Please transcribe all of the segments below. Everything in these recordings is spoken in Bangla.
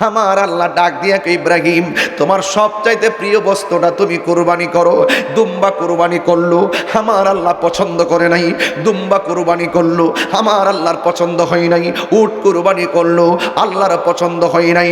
আমার আল্লাহ ডাক দিয়া কই, ইব্রাহিম তোমার সবচাইতে প্রিয় বস্তুটা তুমি কুরবানি করো। দুম্বা কুরবানি করলো, আমার আল্লাহ পছন্দ করে নাই। দুম্বা কুরবানি করলো, আমার আল্লাহর পছন্দ হয় নাই। উট কুরবানি করলো, আল্লাহর পছন্দ হয় নাই।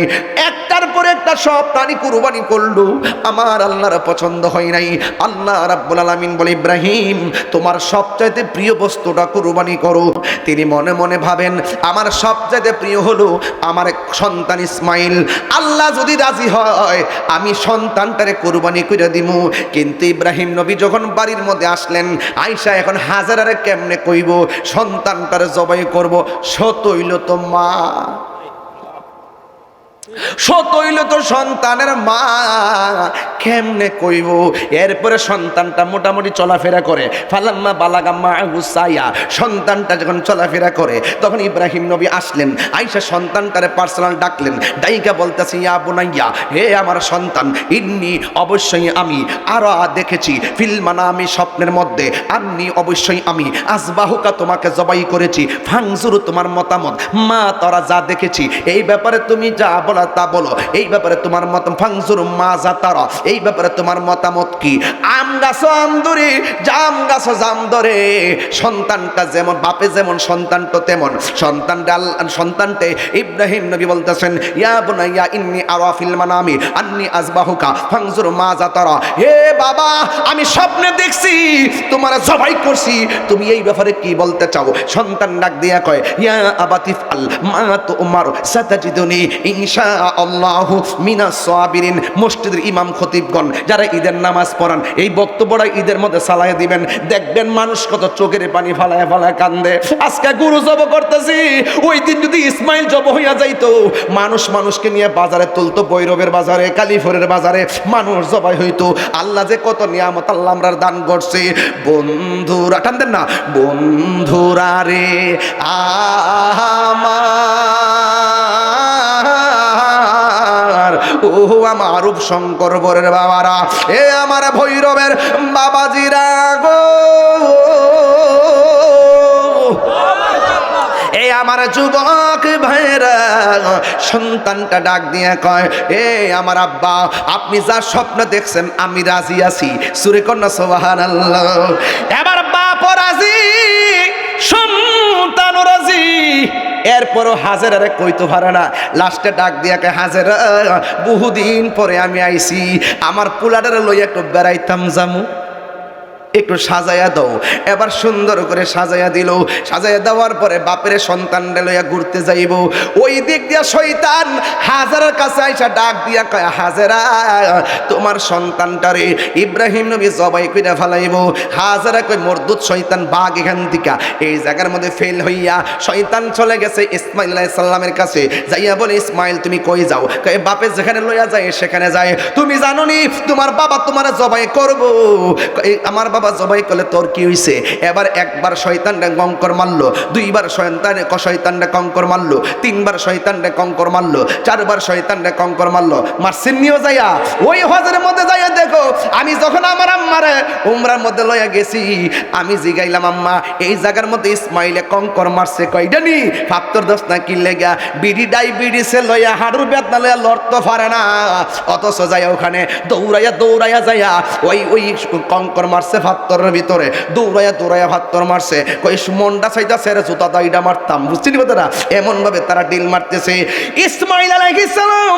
একটার পর একটা সব প্রাণী কুরবানি করলো, আমার আল্লাহর পছন্দ হয় নাই। আল্লাহ রাব্বুল আলামিন বলে, ইব্রাহিম তোমার সবচাইতে প্রিয় বস্তুটা কুরবানি করো। তিনি মনে মনে ভাবেন, আমার সবচাইতে প্রিয় হলো আমার এক সন্তান ইসমাইল। আল্লাহ যদি রাজি হয় আমি সন্তানটারে কুরবানি করে দিব। কিন্তু ইব্রাহিম নবী যখন বাড়ির মধ্যে আসলেন, আয়েশা এখন হাজারারে কেমনে কইব সন্তানটারে জবাই করব? সতইল তো মা, সতইল তো সন্তানের মা, কেমনে কইব? এরপরে সন্তানটা মোটামুটি চলাফেরা করে। ফালাম্মা বালাগাম্মা হুসাইয়া, সন্তানটা যখন চলাফেরা করে তখন ইব্রাহিম নবী আসলেন। আয়েশা সন্তানটারে পার্সোনাল ডাকলেন, ডাইকা বলতেছি, ইয়া বুনাইয়া, হে আমার সন্তান, ইন্নি অবশ্যই আমি আরো দেখেছি ফিল মানামি, স্বপ্নের মধ্যে, আন্নি অবশ্যই আমি আসবাহুকা, তোমাকে জবাই করেছি। ফাংজুরু, তোমার মতামত, মা তোরা যা দেখেছি এই ব্যাপারে তুমি যা বলা তা বলো। এই ব্যাপারে তোমার মত, ফাংজুরু মা যা তারা, এই ব্যাপারে তোমার মতামত কি? আম গাছ আম ধরে, জাম গাছ জাম ধরে। সন্তানটা যেমন, বাপে যেমন সন্তানটা তেমন। সন্তানটে ইব্রাহিম নবী বলতেছেন, ইয়া বুনাইয়া ইন্নী আরা ফিল মানামি আন্নী আসবাহুকা ফাংজুর মা যা তারা। হে বাবা, আমি স্বপ্নে দেখছি তোমার জবাই করছি, তুমি এই ব্যাপারে কি বলতে চাও? সন্তান ডাক দিয়া কয়, ইয়া আবাতিফ আল মা তুমার সাতাজিদুনি ইনশাআল্লাহু মিনাস সাবিরিন। মসজিদের ইমাম খতিবগণ যারা ঈদের নামাজ পড়ান, এই বক্তব্যটা ঈদের মধ্যে চালায় দিবেন, দেখবেন মানুষ কত চোখের পানি ফালায় ফালায় কান্দে। আজকে গরু জব করতেছি, ওই দিন যদি ইসমাইল জব হইয়া যাইতো, মানুষ মানুষকে নিয়ে বাজারে তুলতো, বৈরবের বাজারে, কালীফরের বাজারে মানুষ জবাই হইতো। আল্লাহ যে কত নিয়ামত আল্লাহ আমরার দান করছে। বন্ধুরা, টানতেন না, বন্ধুরা রে আমার, ও আমার রূপ শঙ্কর বরের বাবারা, এ আমার ভৈরবের বাবাজিরা গো, এ আমার যুবক ভাইরা, সন্তানটা ডাক দিয়ে কয়, এ আমার আব্বা, আপনি যা স্বপ্ন দেখছেন আমি রাজি আছি। সুরে কন্যা সুবহানাল্লাহ। এবার বাপ রাজি, সন্তান রাজি। এরপরও হাজেরারে কইতে পারে না। লাস্টে ডাক দিয়া কয়, হাজেরা, বহুদিন পরে আমি আইছি, আমার পোলাটারে লইয়া একটু বেড়াইতাম যামু, একটু সাজাইয়া দাও। এবার সুন্দর করে সাজাইয়া দিল। সাজাইয়া দেওয়ার পরে বাপের সন্তানরে লইয়া ঘুরতে যাইব। ওই দিক দিয়া শয়তান হাজারের কাছে আইসা ডাক দিয়া কয়, হাজেরা, তোমার সন্তানটারে ইব্রাহিম নবী জবাই কইরা ফেলাইব। হাজারা কই, মরদুদ শয়তান, বাঘ এখান থেকে। এই জায়গার মধ্যে ফেল হইয়া শয়তান চলে গেছে ইসমাইল আলাইহিস সালামের কাছে। যাইয়া বলে, ইসমাইল তুমি কই যাও? কয়, বাপে যেখানে লইয়া যায় সেখানে যায়। তুমি জানো নি তোমার বাবা তোমার জবাই করব? আমার বাবা জবাই করলে তোর কি হইছে? এবার একবার শয়তানরে কঙ্কর মারলো, দুইবার শয়তানরে কঙ্কর মারলো, তিনবার শয়তানরে কঙ্কর মারলো, চারবার শয়তানরে কঙ্কর মারলো। মারছেন নিও যাইয়া ওই হজের মধ্যে যাইয়া দেখো, আমি যখন আমার আম্মারে উমরার মধ্যে লইয়া গেছি, আমি জিগাইলাম, আম্মা এই জায়গার মধ্যে ইসমাইলে কঙ্কর মারছে কয়টা নি? ৭৫ না কি লেগা? বিড়ি ডাইবিটিসে লইয়া হাড়ুর বেদনা লইয়া লড়তে পারে না, অথচ যাইয়া ওখানে দৌড়াইয়া যাইয়া ওই কঙ্কর মারছে ভাত্তরের ভিতরে, দৌড়াইয়া ভাত্তর মারছে। কই মনটা চাইতা সেরে জুতা দাইডা মারতাম, বুঝছিনি কথাটা? এমন ভাবে তারা ডিল মারতেছে। ইসমাইল আলাইহিস সালাম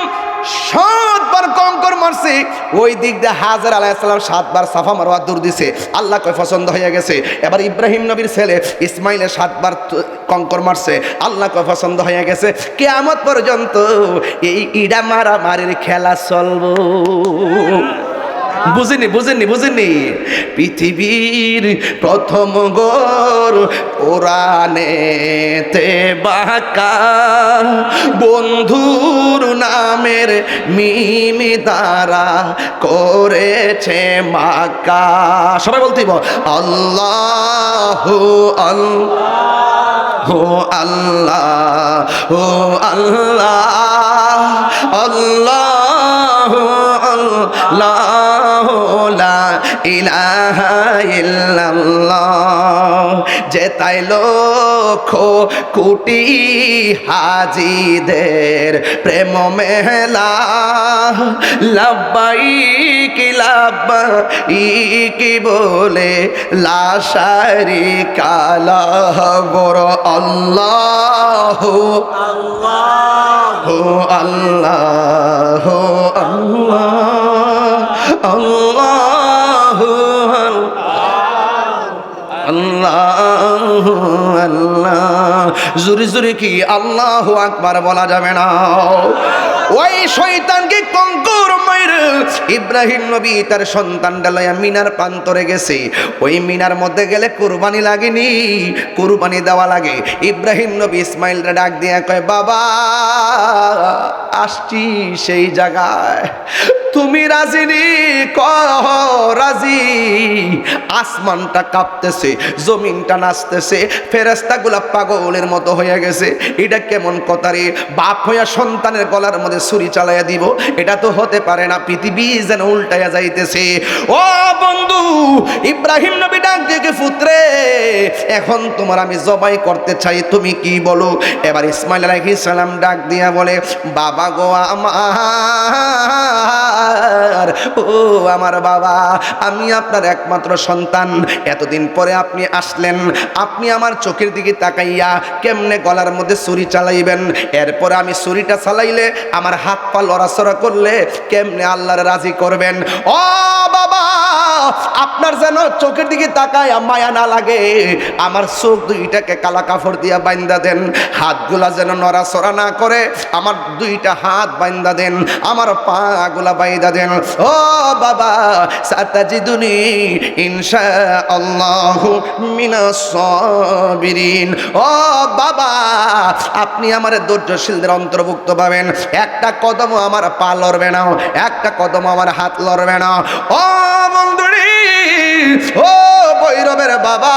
৭ বার কঙ্কর মারছে। ওই দিক দিয়ে হাজের আলাইহিস সালাম ৭ বার সাফা মারওয়া দূর দিছে। আল্লাহ কয় পছন্দ হয়ে গেছে। এবার ইব্রাহিম নবীর ছেলে ইসমাইলে ৭ বার কঙ্কর মারছে। আল্লাহ কয় পছন্দ হয়ে গেছে। কিয়ামত পর্যন্ত এই ইডা মারামারির খেলা চলবো। বুঝেননি। পৃথিবীর প্রথম গোর কোরআনেতে বাঁকা, বন্ধুর নামের মিমি দ্বারা করেছে মাকা। সবাই বলতেই আল্লাহু আল্লাহু আল্লাহু আল্লাহ আল্লাহু আল্লাহ লা ইলাহা ইল্লাল্লাহ যে তাই লক্ষ কোটি হাজিদের প্রেম মেলা লাব্বাইক লাব্বাইক বলে লাশারি কালা বড় আল্লাহ আল্লাহ আল্লাহ আল্লাহ আল্লাহ আল্লাহ আল্লাহ জোরে জোরে কি আল্লাহু আকবার বলা যাবে না? ওই শয়তানকে কঙ্কর মাইর ইব্রাহিম নবী তার সন্তানটা লইয়া মিনার প্রান্তরে গেছে। ওই মিনার মধ্যে গেলে কুরবানি লাগেনি, কুরবানি দেওয়া লাগে। ইব্রাহিম নবী ইসমাইলরা ডাক দিয়া কয়, বাবা আসছি সেই জায়গায়, তুমি রাজি নি? কহ রাজি। আসমানটা কাঁপতেছে, জমিনটা নাচতেছে, ফেরেশতাগুলা পাগলের মতো হয়ে গেছে। এটা কেমন কথা রে? বাপ হইয়া সন্তানের গলার মধ্যে ছুরি চালাইয়া দিব, এটা তো হতে পারে না। পৃথিবী যেন উল্টাইয়া যাইতেছে। ও বন্ধু, ইব্রাহিম নবী ডাক দিয়ে, পুত্রে এখন তোমার আমি জবাই করতে চাই, তুমি কি বলো? এবার ইসমাইল আলাইহিস সালাম ডাক দিয়া বলে, বাবা গো আমার, ও আমার বাবা, আমি আপনার একমাত্র সন্তান। এতদিন পরে আপনি আসলেন, আপনি আমার চোখের দিকে তাকাইয়া কেমনে গলার মধ্যে ছুরি চালাইবেন? এরপরে আমি ছুরিটা চালাইলে, আমার হাত পা লড়াচড়া করলে কেমনে আল্লাহর রাজি করবেন? ও বাবা, আপনার যেন চোখের দিকে তাকায় মায়া না লাগে, আমার চোখ দুইটাকে কালা কাপড় দিয়া বাইন্দা দেন, হাতগুলা যেন নড়াচড়া না করে, আমার দুইটা হাত বাইন্দা দেন, আমার পা গুলা বাইন্দা দেন। ও বাবা, সাতাজিদুনি ইনশাআল্লাহু মিনাস সাবিরিন। ও বাবা, আপনি আমার ধৈর্যশীলদের অন্তর্ভুক্ত পাবেন। একটা কদম আমার পা লড়বে না, একটা কদম আমার হাত লড়বে না। ও বন্ধুরি, ও ভৈরবের বাবা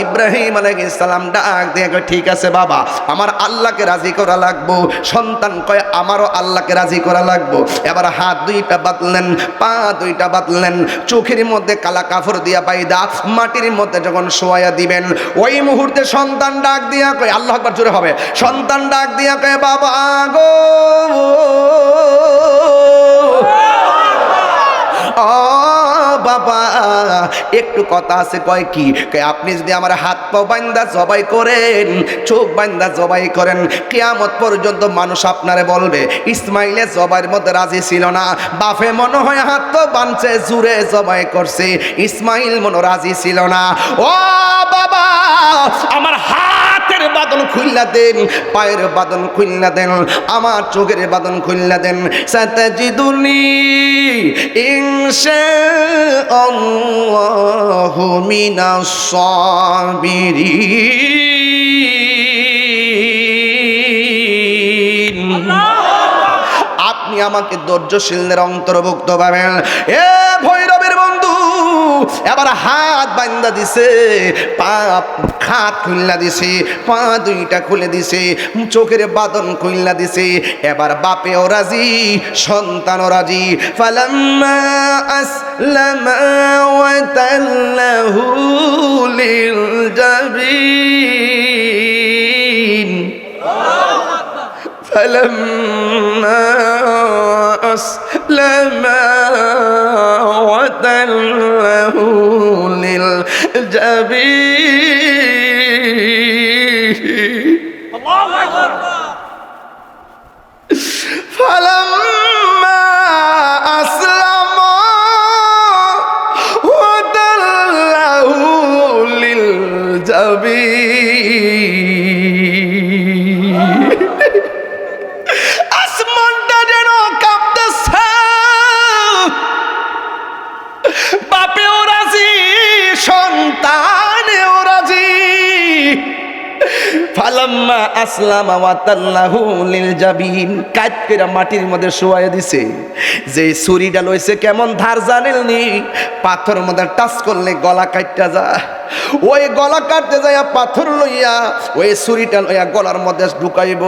ইব্রাহিম আলাইহিস সালাম ডাক দিয়ে কয়, ঠিক আছে বাবা, আমার আল্লাহকে রাজি করা লাগবো। সন্তান কয়, আমারও আল্লাহকে রাজি করা লাগবো। এবার হাত দুইটা বাঁধলেন, পা দুইটা বাঁধলেন, চোখের মধ্যে কালা কাপড় দিয়া বাইদা মাটির মধ্যে যখন শোয়া দিবেন, ওই মুহূর্তে সন্তান ডাক দিয়া কয়, আল্লাহু আকবার জোরে হবে, সন্তান ডাক দিয়া কয়, বাবা গো বাবা, একটু কথা আছে। কয় কি? আপনি যদি আমার হাত পা বান্দা জবাই করেন, চোখ বান্দা জবাই করেন, কিয়ামত পর্যন্ত মানুষ আপনারে বলবে ইসমাইলে জবাইয়ের মধ্যে রাজি ছিল না। বাপে মনে হয় হাত তো বানছে, জুড়ে জবাই করছে, ইসমাইল মনে রাজি ছিল না। ও বাবা, আমার হাতের বাঁধন খুললা দেন, পায়ের বাঁধন খুললা দেন, আমার চোখের বাঁধন খুললা দেন। সাতাজিদুনি ইনশাআল্লাহু মিনাস সাবিরিন। আপনি আমাকে ধৈর্যশীলদের অন্তর্ভুক্ত পাবেন। এ ভৈরবের বন্ধু, এবার হাত বান্দা দিছে, পা হাত খুললা দিছে, পা দুইটা খুলে দিছে, চোখের বাঁধন খুললা দিছে। এবার বাপেও রাজি, সন্তানও রাজি। ফালাম্মা আসলামা ওয়া তাল্লাহু লিল জাবিন। فلما أسلما وتله للجبين فلما أسلما وتله للجبين আসমানটা যেন কাঁপতেছে, বাপেও রাজি, সন্তানেও রাজি। ফালাম্মা আসলামা ওয়া তাল্লাহু লিল জাবিন, কাট করে মাটির মধ্যে শোয়াইয়া দিছে। যে ছুরিটা লইছে কেমন ধার জানেননি, পাথরের মধ্যে টাচ করলে গলা কাটতে যায়। ওই গলা কাটতে যায় পাথর লইয়া ওই ছুরিটা লইয়া গলার মধ্যে ঢুকাইব,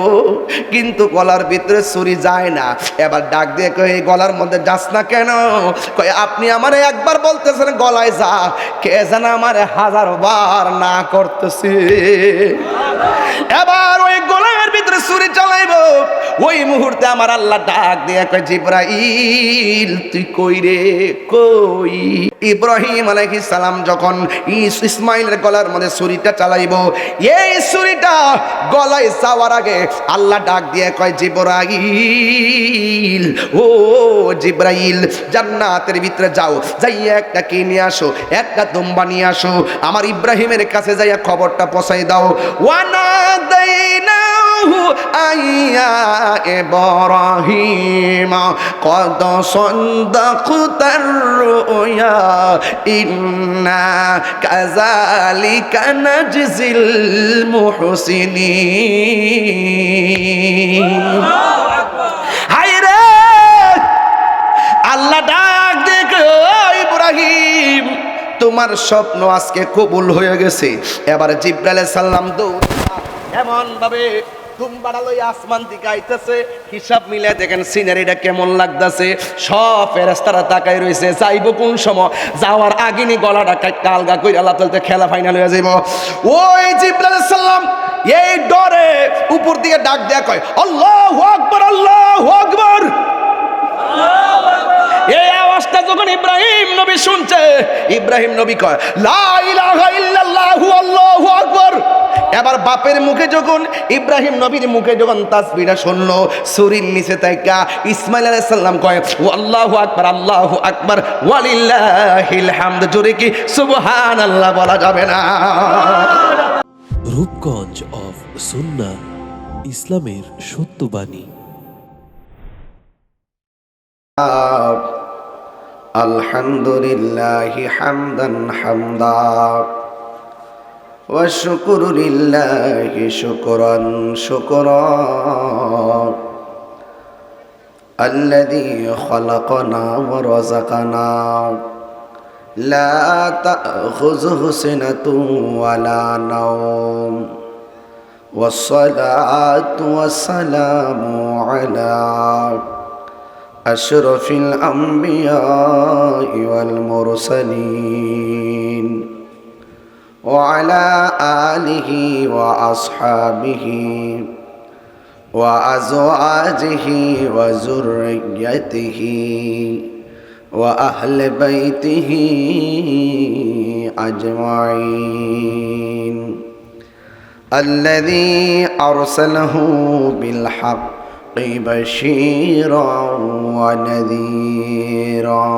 কিন্তু গলার ভিতরে ছুরি যায় না। এবার ডাক দিয়ে কই গলার মধ্যে যাস না কেন? কই আপনি আমারে একবার বলতেছেন গলায় যা, কে জানে আমারে 1000 বার না করতেছে। এবার ওই গলার ভিতরে ছুরি চালাইব, ওই মুহূর্তে আমার আল্লাহ ডাক দিয়ে কয় জিবরাইল তুই কই রে কই? ইব্রাহিম আলাইহিস সালাম যখন ইসমাইলের গলার মধ্যে ছুরিটা চালাইব, এই ছুরিটা গলায় যাওয়ার আগে আল্লাহ ডাক দিয়ে কয় জিবরাইল, ও জিবরাইল জান্নাতের ভিতরে যাও, যাইয়া একটা কি নিয়ে আসো, একটা দুম্বা নিয়ে আসো, আমার ইব্রাহিমের কাছে যাইয়া খবরটা পৌঁছাই দাও। ওয়ানা দাইনাহু আইয়া ইব্রাহিম কদ সাদাকতার রুয়া ইন্না কাযালিকা নাজজিল মুহসিনিন। হায়রে আল্লাহ ডাক দেখো ইব্রাহিম তোমার স্বপ্ন আজকে কবুল হয়ে গেছে। এবার জিবরাইল আলাইহিস সালাম এমন ভাবে দুম্বারা লই আসমান দিকে আইতেছে, হিসাব মিলে দেখেন সিনারিটা কেমন লাগতেছে। সব ফেরেশতারা তাকাই রইছে, যাইব কোন সময়, যাওয়ার আগেনি গলাটা কাটতে আলগা কইরা আল্লাহ তাআলা খেলা ফাইনাল হয়ে যাইব। ওই জিবরাইল আলাইহিস সালাম এই ডরে উপর দিকে ডাক দেয়া কয় আল্লাহু আকবার, আল্লাহু আকবার। এই আওয়াজটা যখন ইব্রাহিম নবী শুনছে, ইব্রাহিম নবী কয় লা ইলাহা ইল্লাল্লাহু আল্লাহু আকবার। এবার বাপের মুখে যখন ইব্রাহিম নবীর মুখে যখন তাসবিহটা শুনলো, ছুরির নিচে তাইকা ইসমাইল আলাইহিস সালাম কয় আল্লাহু আকবার, আল্লাহু আকবার ওয়ালিল্লাহিল হামদ। জোরে কি সুবহানাল্লাহ বলা যাবে না? রূপগঞ্জ অফ সুন্নাহ, ইসলামের সত্যবাণী। আলহামদুলিল্লাহি হামদান হামদা ওয়া শুকরু লিল্লাহি শুকরান শুকরা আল্লাযী খালাকানা ওয়া রাযাকানা লা তাখুযুহু সিনাতুন ওয়া লা নাওম ওয়াস সালাতু ওয়াস সালামু আলা আশরাফিল আম্বিয়া ওয়াল মুরসালিন ওয়া আলা আলিহি ওয়া আসহাবিহি ওয়া আজওয়াজিহি ওয়া যুররিয়্যাতিহি ওয়া আহলি বাইতিহি আজমাইন আল্লাযী আরসালাহু বিল হক بشيرا ونذيرا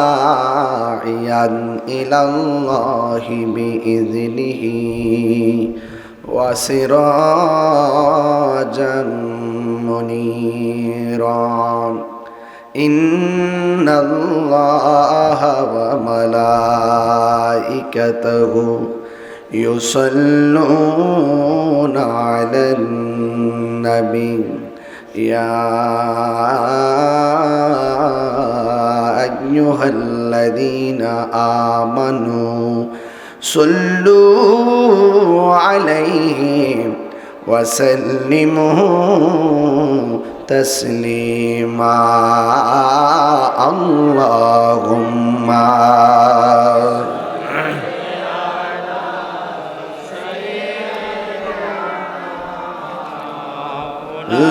وداعيا إلى الله بإذنه وسراجا منيرا إن الله وملائكته يصلون على النبي يا أيها الذين آمنوا صلوا عليه وسلموا تسليما اللهم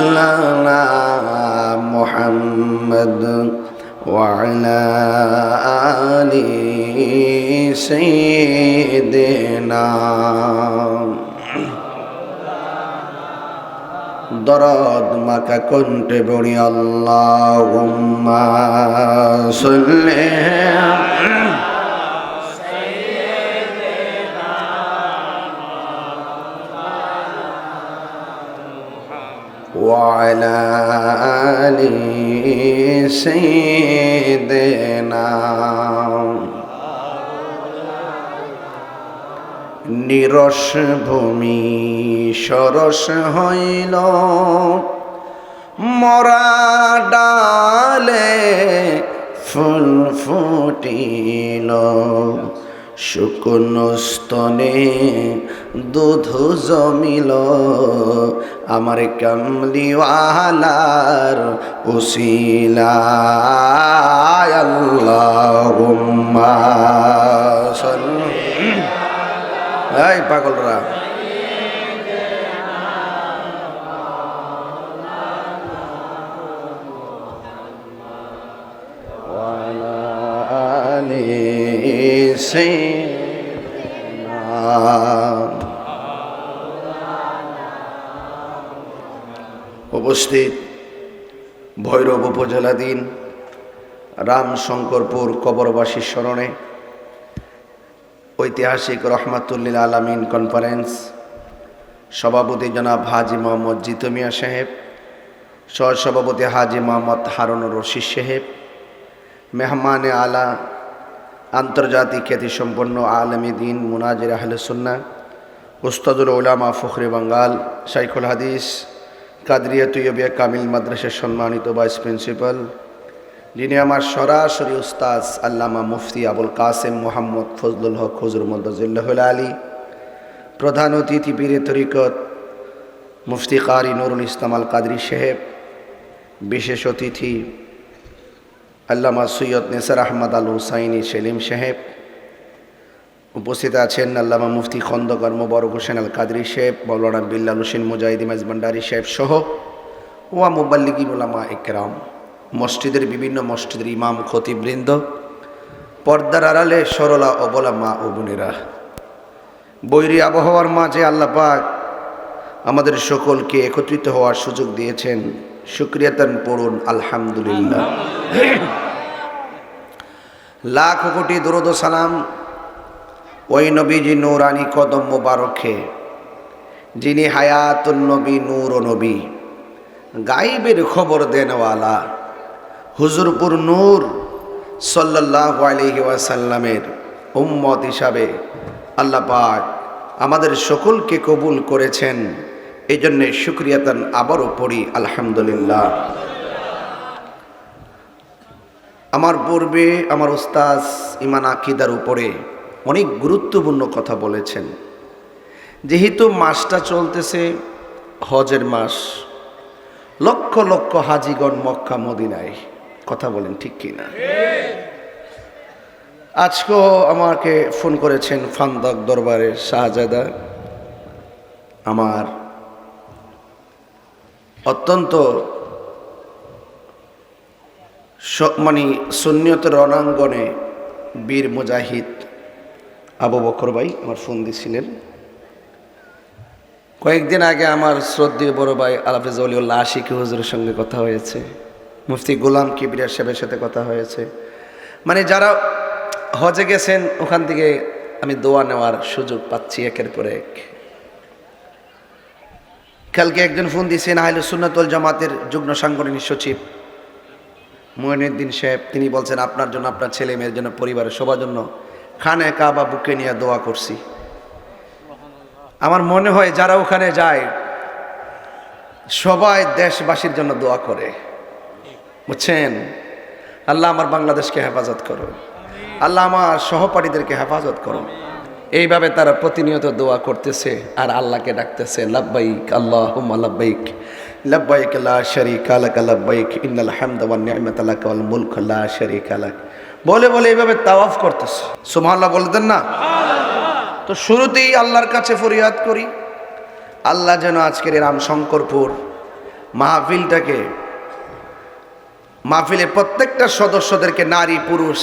لنا محمد وعلى آل سيدنا দরদ মাকা কণ্ঠে বলি আল্লাহুম্মা সাল্লি وعلى آل سيدنا নিরস ভূমি সরস হইল, মরা ডালে ফুল ফুটিল, শুকনো স্তনে দুধ জমিল, আমার কামলিওয়ালার উসিলায় আল্লাহুম্মা সাল্লি। এই পাগলরা, উপস্থিত ভৈরব উপজেলাধীন রামশঙ্করপুর কবরবাসীর স্মরণে ঐতিহাসিক রহমাতুল্লিল আলামিন কনফারেন্স সভাপতি জনাব হাজি মোহাম্মদ জিতু মিয়া সাহেব, সহসভাপতি হাজি মোহাম্মদ হারুনুর রশিদ সাহেব, মেহমানে আলা আন্তর্জাতিক খ্যাতিসম্পন্ন আলেমে দ্বীন মুনাজির আহলে সুন্নাহ উস্তাদুল উলামা ফখরে বাঙ্গাল শাইখুল হাদিস কাদরিয়া তৈয়বিয়া কামিল মাদ্রাসার সম্মানিত ভাইস প্রিন্সিপাল, যিনি আমার সরাসরি উস্তাদ আল্লামা মুফতি আবুল কাসেম মোহাম্মদ ফজলুল হক হুজুর মদ্দাজিল্লাহুল আলী, প্রধান অতিথি পীরে তরিকত মুফতি কারি নুরুল ইসলাম আল কাদরি সাহেব, বিশেষ অতিথি আল্লামা সৈয়দ নেসার আহমদ আল হুসাইনি সেলিম সাহেব, উপস্থিত আছেন আল্লামা মুফতি খন্দকার মোবারক হোসেন আল কাদরি সাহেব, মৌলানা বিল্লাল হোসেন মুজাহিদি মাইজভান্ডারী সাহেব সহ ওয়া মুবাল্লিগিন উলামা ইকরাম, মসজিদের বিভিন্ন মসজিদের ইমাম খতিববৃন্দ, পর্দার আড়ালে সরলা অবলা মা ও বোনেরা, বৈরী আবহাওয়ার মাঝে আল্লাহ পাক আমাদের সকলকে একত্রিত হওয়ার সুযোগ দিয়েছেন, শুকরিয়াতান পড়ুন আলহামদুলিল্লাহ। লাখ কোটি দরুদ ও সালাম ওই নবীজি নূরানি কদম মোবারকে, যিনি হায়াতুন নবী নূর ও নবী, গাইবের খবর দেনওয়ালা, হুজুরপুর নূর সাল্লাল্লাহু আলাইহি ওয়াসাল্লামের উম্মত হিসাবে আল্লাহ পাক আমাদের সকলকে কবুল করেছেন। এই জন্যে শুকরিয়াতান আবারও পড়ি আলহামদুলিল্লাহ। আমার পূর্বে আমার উস্তাদ ইমান আকিদার উপরে অনেক গুরুত্বপূর্ণ কথা বলেছেন। যেহেতু মাসটা চলতেছে হজের মাস, লক্ষ লক্ষ হাজিগণ মক্কা মদিনায়, কথা বলেন ঠিক কিনা? আজকেও আমাকে ফোন করেছেন ফান্দক দরবারের শাহজাদা, আমার অত্যন্ত মানে সুন্নিয়তের রণাঙ্গনে বীর মুজাহিদ আবু বকর ভাই আমার ফোন দিছিলেন। কয়েকদিন আগে আমার শ্রদ্ধেয় বড় ভাই আলহাফেজ ওলিউল্লাহ আশিকি হুজুরের সঙ্গে কথা হয়েছে, মুফতি গোলাম কিবরিয়া সাহেবের সাথে কথা হয়েছে। মানে যারা হজে গেছেন ওখান থেকে আমি দোয়া নেওয়ার সুযোগ পাচ্ছি একের পর এক। কালকে একজন ফোন দিয়েছেন আহলে সুন্নাত ওয়াল জামাতের যুগ্ম সাংগঠনিক সচিব মঈনুদ্দিন সাহেব, তিনি বলছেন আপনার জন্য, আপনার ছেলে মেয়ের জন্য, পরিবারের সবার জন্য খানে কাবা বুকে নিয়ে দোয়া করছি। আমার মনে হয় যারা ওখানে যায় সবাই দেশবাসীর জন্য দোয়া করে, বুঝছেন? আল্লাহ আমার বাংলাদেশকে হেফাজত করো, আল্লাহ আমার সহপাঠীদেরকে হেফাজত করো। এইভাবে তারা প্রতিনিয়ত দোয়া করতেছে আর আল্লাহকে ডাকতেছে লাব্বাইক আল্লাহুম্মা লাব্বাইক, লাব্বাইক লা শারীকা লাক লাব্বাইক, ইন্নাল হামদা ওয়ান নি'মাতা লাক ওয়াল মুলকু লা শারীকা লাক, বলে বলে এইভাবে তাওয়াফ করতেছে। সুবহানাল্লাহ বলতেন না? তো শুরুতেই আল্লাহর কাছে ফরিয়াদ করি, আল্লাহ যেন আজকের এই রামশঙ্করপুর মাহফিলটাকে, মাহফিলের প্রত্যেকটা সদস্যদেরকে, নারী পুরুষ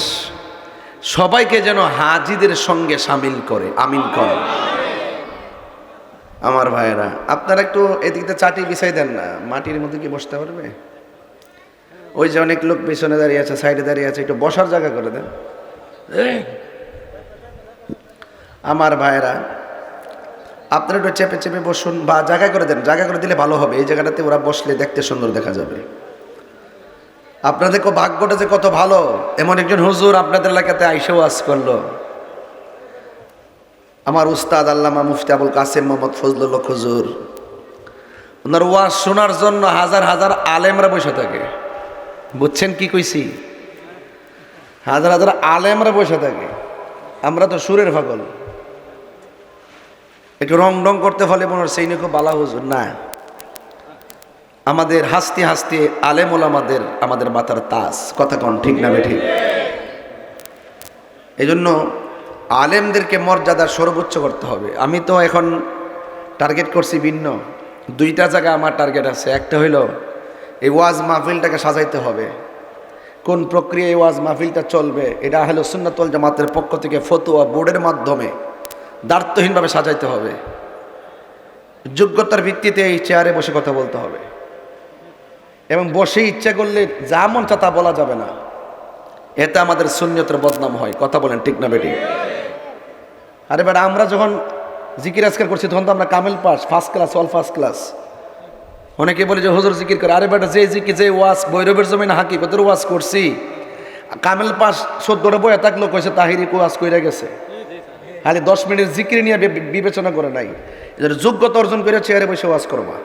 সবাইকে যেন হাজিদের সঙ্গে সামিল করে, আমিন করে। আমার ভাইয়েরা, আপনারা একটু এদিকটা চাটি বিছাই দেন না, মাটির মধ্যে কি বসতে পারবে? ওই যে অনেক লোক পিছনে দাঁড়িয়ে আছে, সাইডে দাঁড়িয়ে আছে, একটু বসার জায়গা করে দেন। আমার ভাইয়েরা, আপনারা একটু চেপে চেপে বসুন বা জায়গা করে দেন, জায়গা করে দিলে ভালো হবে। এই জায়গাটাতে ওরা বসলে দেখতে সুন্দর দেখা যাবে। আপনাদের ভাগ্যটা যে কত ভালো, এমন একজন হুজুর আপনাদের এলাকাতে আইসা ওয়াজ করলো। আমার উস্তাদ আল্লামা মুফতি আবুল কাসেম মোহাম্মদ ফজলুল হক হুজুর, ওনার ওয়াজ শোনার জন্য হাজার হাজার আলেমরা বসে থাকে। বুঝছেন কি কইছি? হাজার হাজার আলেমরা বসে থাকে। আমরা তো সুরের পাগল, একটু রং ডং করতে ফলে মনে হচ্ছে সেই বালা হুজুর না। আমাদের হাসতে হাসতে আলেম ওলামাদের আমাদের মাথার তাজ, কথা কন ঠিক না বেঠিক? এই জন্য আলেমদেরকে মর্যাদার সর্বোচ্চ করতে হবে। আমি তো এখন টার্গেট করছি ভিন্ন, দুইটা জায়গায় আমার টার্গেট আছে। একটা হইল এই ওয়াজ মাহফিলটাকে সাজাইতে হবে। কোন প্রক্রিয়ায় ওয়াজ মাহফিলটা চলবে এটা হলো সুন্নাত ওয়াল জামাতের পক্ষ থেকে ফতোয়া বোর্ডের মাধ্যমে দায়িত্বহীনভাবে সাজাইতে হবে। যোগ্যতার ভিত্তিতে এই চেয়ারে বসে কথা বলতে হবে এবং বসে ইচ্ছা করলে যা মন চা তা বলা যাবে না। এতে আমাদের সুন্নিয়তের বদনাম হয়, কথা বলেন ঠিক না বেটি? আরে বেটা, আমরা যখন জিকির আজকার করছি তখন তো আমরা কামেল pass, first class, all first class. অনেকে বলে যে হুজুর জিকির করে। আরে বেটা, যে জিকির যে ওয়াজ ভৈরবের জমিন হাকিকতের ওয়াজ করছি, কামেল পাস 14টা বই থাকলো কইছে তাহিরি ওয়াজ কইরা গেছে। খালি 10 মিনিট জিকির নিয়ে বিবেচনা করে নাই। এদের যোগ্যতা অর্জন করে চেয়ারে বসে ওয়াজ করবা।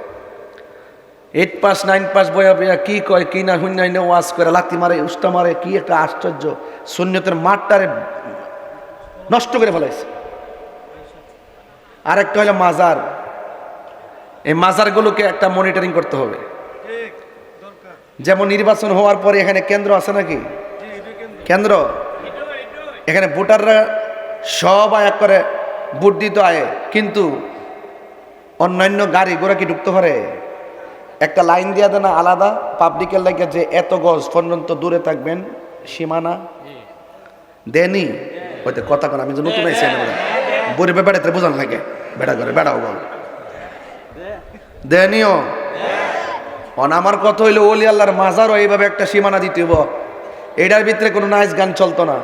8 পাস 9 পাস বইয়া বইয়া কি কয় কি না শূন্য ওয়াজ করে লাথি মারে, উস্তা মারে, কি একটা আশ্চর্য! সুন্নিয়তের মাঠটারে নষ্ট করে ফেলাইছে। আর একটা হলো মাজার। এই মাজারগুলোকে একটা মনিটরিং করতে হবে। যেমন নির্বাচন হওয়ার পরে এখানে কেন্দ্র আছে নাকি? কেন্দ্র, এখানে ভোটাররা সব আয় করে ভোট দিতে আয়, কিন্তু অন্যান্য গাড়ি ঘোড়া কি ঢুকতে পারে? একটা লাইন দিয়া দেয় না আলাদা পাবলিকের লাগে, যে এত গজ পর্যন্ত দূরে থাকবেন সীমানা দেনি। হয়তো কথা কোন আমি যে নতুন আইছি বড় বেড়াতে বোঝান লাগে, বেড়া করে বেড়াও বল দেনিও। আমার কথা হইলো ওলি আল্লাহর মাজারও এইভাবে একটা সীমানা দিতে হইব। এটার ভিতরে কোনো নাচ গান চলতো না,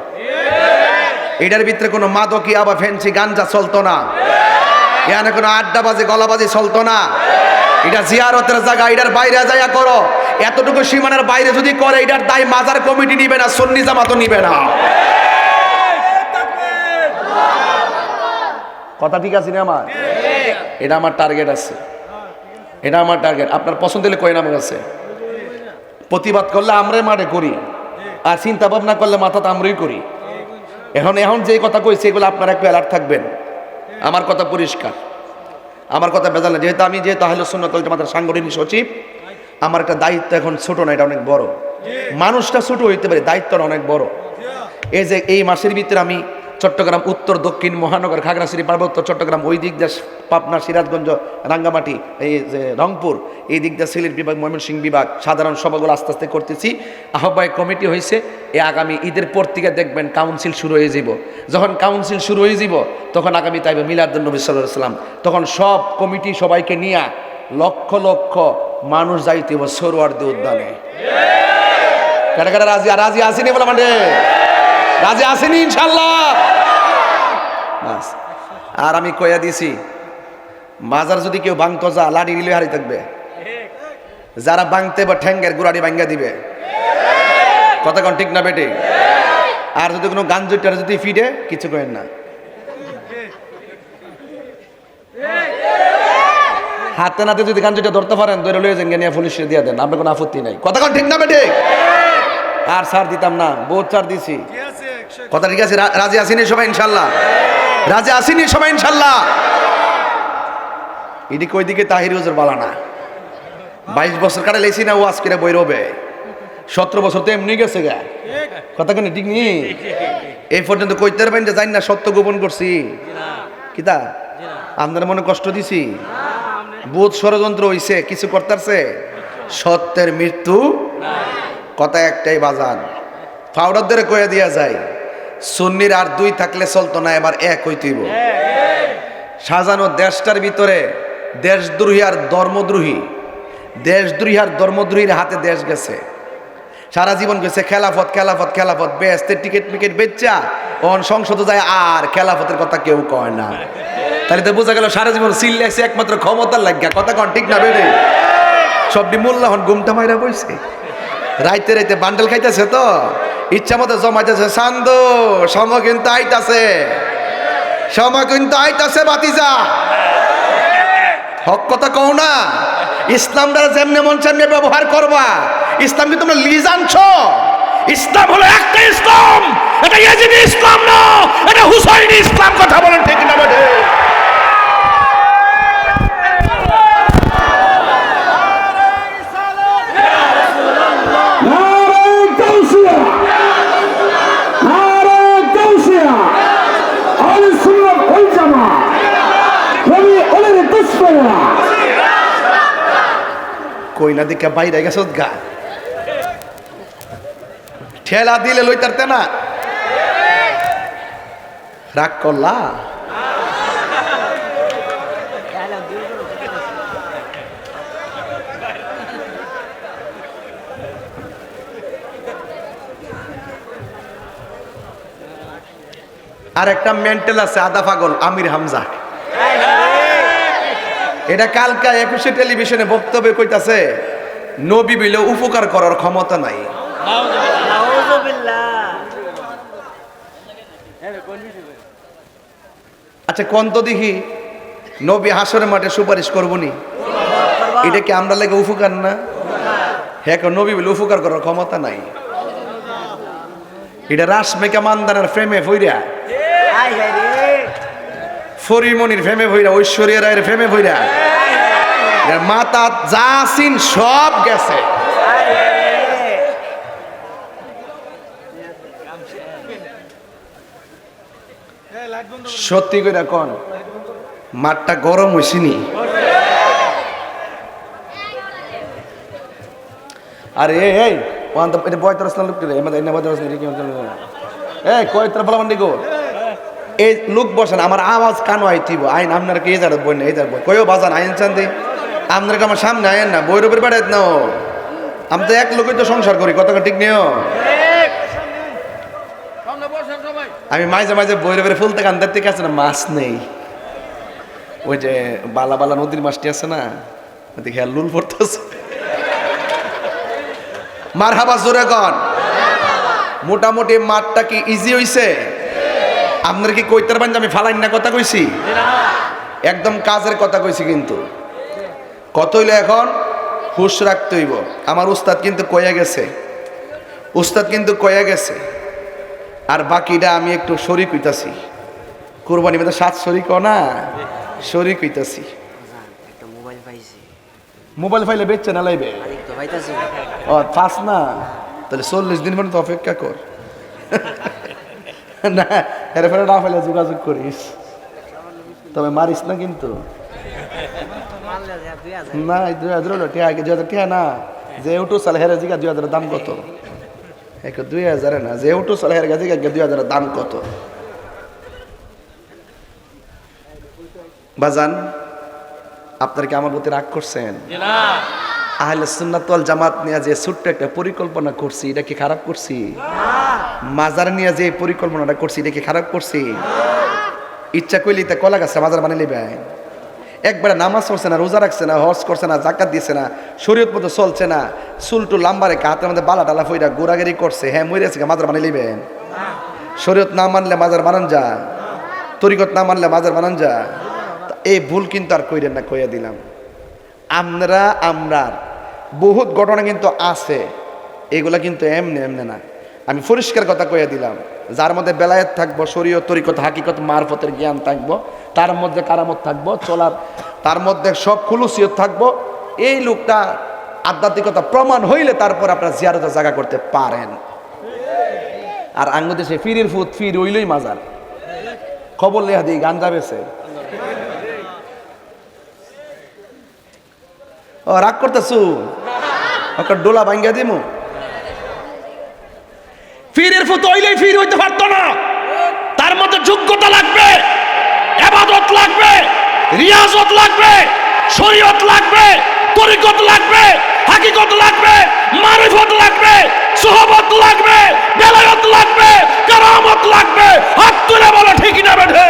এটার ভিতরে কোনো মাদকি আবার ফ্যান্সি গাঞ্জা চলতো না, এখানে কোনো আড্ডাবাজি গলাবাজি চলতো না। এটা জিয়ারতের জায়গা, এটার বাইরে যাইয়া করো। এতটুকু সীমানার বাইরে যদি করে এটার দায় মাজার কমিটি নিবে না, সুন্নি জামাতও নিবে না। কথা ঠিক আছে না আমার? এটা আমার টার্গেট আছে, এটা আমার টার্গেট। আপনার পছন্দ হলে কয় নামের আছে। প্রতিবাদ করলে আমরাই মাঠে করি, আর চিন্তা ভাবনা করলে মাথাতে আমরাই করি। এখন যে কথা কইছে এগুলো আপনারা একটু অ্যালার্ট থাকবেন। আমার কথা পরিষ্কার, আমার কথা বেজাল না। যেহেতু আমি আহলে সুন্নাত ওয়াল জামাতের সাংগঠনিক সচিব, আমার একটা দায়িত্ব এখন ছোট না, এটা অনেক বড়। মানুষটা ছোট হইতে পারে, দায়িত্বটা অনেক বড়। এই যে এই মাসের ভিতরে আমি চট্টগ্রাম উত্তর দক্ষিণ মহানগর খাগড়াছড়ি পার্বত্য চট্টগ্রাম, ওই দিক দিয়ে পাবনা সিরাজগঞ্জ রাঙ্গামাটি, এই যে রংপুর, এই দিক দিয়ে সিলেট বিভাগ, ময়মনসিংহ বিভাগ সাধারণ সভাগুলো আস্তে আস্তে করতেছি। আহ্বায়ক কমিটি হয়েছে। এই আগামী ঈদের পর থেকে দেখবেন কাউন্সিল শুরু হয়ে যাব। যখন কাউন্সিল শুরু হয়ে যাব তখন আগামী তাইবে মিলাদুন নবী সাল্লাল্লাহু আলাইহি ওয়াসাল্লাম, তখন সব কমিটি সবাইকে নিয়ে লক্ষ লক্ষ মানুষ যাইতে হবে সরোয়ার্দী উদ্যানে। কাটা কাটা রাজি আসেনি বলে মানে রাজি আসেনি ইনশাল্লাহ। আর আমি কইয়া দিছি, মাজার যদি কেউ ভাঙতো যা লাঠি দিলে হারি থাকবে, যারা ভাঙতে বা ঠ্যাঙ্গের গুড়াটি ভাঙ্গা দিবে। কথা কোন ঠিক না বেটে? আর যদি কোনো গান জুটার যদি ফিডে কিছু করেন না, হাতে নাতে যদি গান জুটা ধরতে পারেন ধরে লয়ে যান, নিয়ে পুলিশে দিয়ে দেন, আপনার কোনো আপত্তি নাই। কথা কোন ঠিক না বেটে? আর ছাড় দিতাম না, বহুত ছাড় দিছি। কথা ঠিক আছে? রাজি আসেনি সবাই ইনশাল্লাহ? রাজি আসেনি সবাই ইনশাল্লাহ? এদিকে ওইদিকে তাহিরি হুজুর বলা না, 22 বছর কাটে লেছি না ওয়াজ করে বই রবে, 17 বছর তো এমনি গেছে গা। কথা কেন ঠিক নি? এই পর্যন্ত কইতে পারবেন যে জানি না সত্য গোপন করছি কিতা? আপনার মনে কষ্ট দিছি? বহুত ষড়যন্ত্র হইছে, কিছু করতেছে। সত্যের মৃত্যু কথা একটাই বাজান, ফাউডার ধরে কয়ে দিয়া যায়। সুন্নির আর 2 থাকলে চলতো না, এবার 1 হইতেইব। সাজানো দেশটার ভিতরে দেশদ্রোহী আর ধর্মদ্রোহী, দেশদ্রোহী আর ধর্মদ্রোহীর হাতে দেশ গেছে। সারা জীবন গেছে খেলাফত খেলাফত খেলাফত, বেস্তের টিকিট মিকেট বেচা ওন সংসদে যায়, আর খেলাফতের কথা কেউ কয় না। তাহলে তো বোঝা গেল সারা জীবন চিল্লাইছে একমাত্র ক্ষমতার লাগিয়া। কথা কন ঠিক না বেড়ে? সবটি মোল্লা হন ঘুমটা মাইরা বইছে, রাইতে রাইতে বান্ডেল খাইতেছে, তো ইচ্ছা মতো জমাইতেছে। সান্দ সম কিন্তু আইতাছে, সময় কিন্তু আইতাছে বাতিজা, হক কথা কও না। ইসলামটা যেমনে মন সেমনে ব্যবহার করবা। ইসলাম কি তোমরা লিজ আনছো? ইসলাম হলো একটা ইসলাম, এটা ইয়াজিদি ইসলাম না, এটা হুসাইনি ইসলাম। কথা বলেন ঠিক না বেঠে? কইনা দিকে বাইরে গেছ গা, ঠেলা দিলে লইতারতে না, রাগ করলা। আর একটা মেন্টাল আছে আদা পাগল, আমির হামজা। এটা কালকা 21 টেলিভিশনে বক্তব্য কইতাছে নবী বলে উপকার করার ক্ষমতা নাই। আচ্ছা কোন তো দেখি নবী হাসরের মাঠে সুপারিশ করবনি, এটা কি আমরা লাগে উপকার না? হ্যাঁ, নবী বলে উপকার করার ক্ষমতা নাই। এটা রাসমেকা মান্দানার ফ্রেমে ভইরা, ফরিমনির ফেমে ভইরা, ঐশ্বরিয়া রায়ের ফেমে ভইরা, মাতা জাসিন সব গেছে। সত্যি কইরা কোন মাঠটা গরম হইছিনি? আরে এই ওয়ান তো এটা বয়তর আসলাম লোক রে, এমন এনে বয়তর আসলাম রে কি এই কয়তর বলবান দিগো এই লোক বসেন, আমার আওয়াজ কানো আইতিব আইন আপনার কি জারত বই না এই জার বই কইও বাজান আইন চান্দি আপনার আমার সামনে আইন না, বৈরবের বেড়াইত নাও। আমি তো এক লোকই তো সংসার করি, কথা ঠিক নিও। আমি মাঝে মাঝে বৈরবের ফুল থেকে আন্দার থেকে আছে না, মাছ নেই, ওই যে বালা বালা নদীর মাছটি আছে না, দেখে লুল পড়তেছে। মার হাবা জোরে কন। মোটামুটি মাঠটা কি ইজি হইছে? আপনার কি কইতে পারেন যে আমি ফালাইন না কথা কইছি? একদম কাজের কথা কইছি। কিন্তু কত হইলো এখন হুশ রাখতে হইব। আমার উস্তাদ কিন্তু কয়ে গেছে, উস্তাদ কিন্তু কয়ে গেছে। আর বাকিটা আমি একটু শরীক হইতাছি, কোরবানি মধ্যে 7 শরীক না, শরীক হইতাছি। মোবাইল ফাইলে বেচছে না লাইবে ও ফাস না, তাহলে 40 দিন পর্যন্ত অপেক্ষা কর না, এর ফলে না ফাইলে যোগাযোগ করিস, তবে মারিস না কিন্তু। না 2000 টিয়া না, যে উঠু সাল হেরে জিগা 2000 দাম কত? 2000 না, যে উঠু সাল হেরে জিগা 2000 দাম কত? বাজান আপনার কি আমার প্রতি রাগ করছেন? আহলে সুন্নাত ওয়াল জামাত নিয়ে যে ছোট্ট একটা পরিকল্পনা করছি, এটা কি খারাপ করছি? মাজার নিয়ে যে পরিকল্পনাটা করছি, এটা কি খারাপ করছি? ইচ্ছা কইলি তা কলা গাছে মাজার বানিয়ে লিবে। একবারে নামাজ পড়ছে না, রোজা রাখছে না, হজ করছে না, জাকাত দিছে না, শরীয়ত মতো চলছে না, চুলটু লাম্বা রেখে হাতের মধ্যে বালা টালা ফইরা গোড়াগিরি করছে, হ্যাঁ মরে আছে, মাজার বানিয়ে লিবেন? শরীয়ত না মানলে মাজার বানান যা, তরিকত না মানলে মাজার বানান যা। এই ভুল কিন্তু আর কইরেন না, কইয়া দিলাম। আমরা বহুত ঘটনা কিন্তু আছে, এগুলা কিন্তু এমনি এমনি না। আমি পরিষ্কার কথা কইয়া দিলাম, যার মধ্যে বেলায়েত থাকবো, শরীয়ত তরিকত হাকিকত মারফতের জ্ঞান থাকবো, তার মধ্যে কারামত থাকবো চলার, তার মধ্যে সব খুলুসিয়ত থাকবো, এই লোকটা আধ্যাত্মিকতা প্রমাণ হইলে তারপর আপনারা জিয়ারতের জায়গা করতে পারেন। আর আঙ্গুদেশে ফিরির ফুট ফির হইলই মাজার, খবর লেহা দিই গাঞ্জা বেছে। ও রাগ করতেছু, ওকে ডোলা ভাঙ্গা দিমু। ফিরের ফুত হইলেই ফির হইতে পারতো না, তার মধ্যে যোগ্যতা লাগবে, ইবাদত লাগবে, রিয়াজত লাগবে, শরীয়ত লাগবে, তরিকত লাগবে, হাকিকত লাগবে, মারিফত লাগবে, সুহবত লাগবে, বেলায়েত লাগবে, কারামত লাগবে। হাত তুলে বলো ঠিক না বেঠে?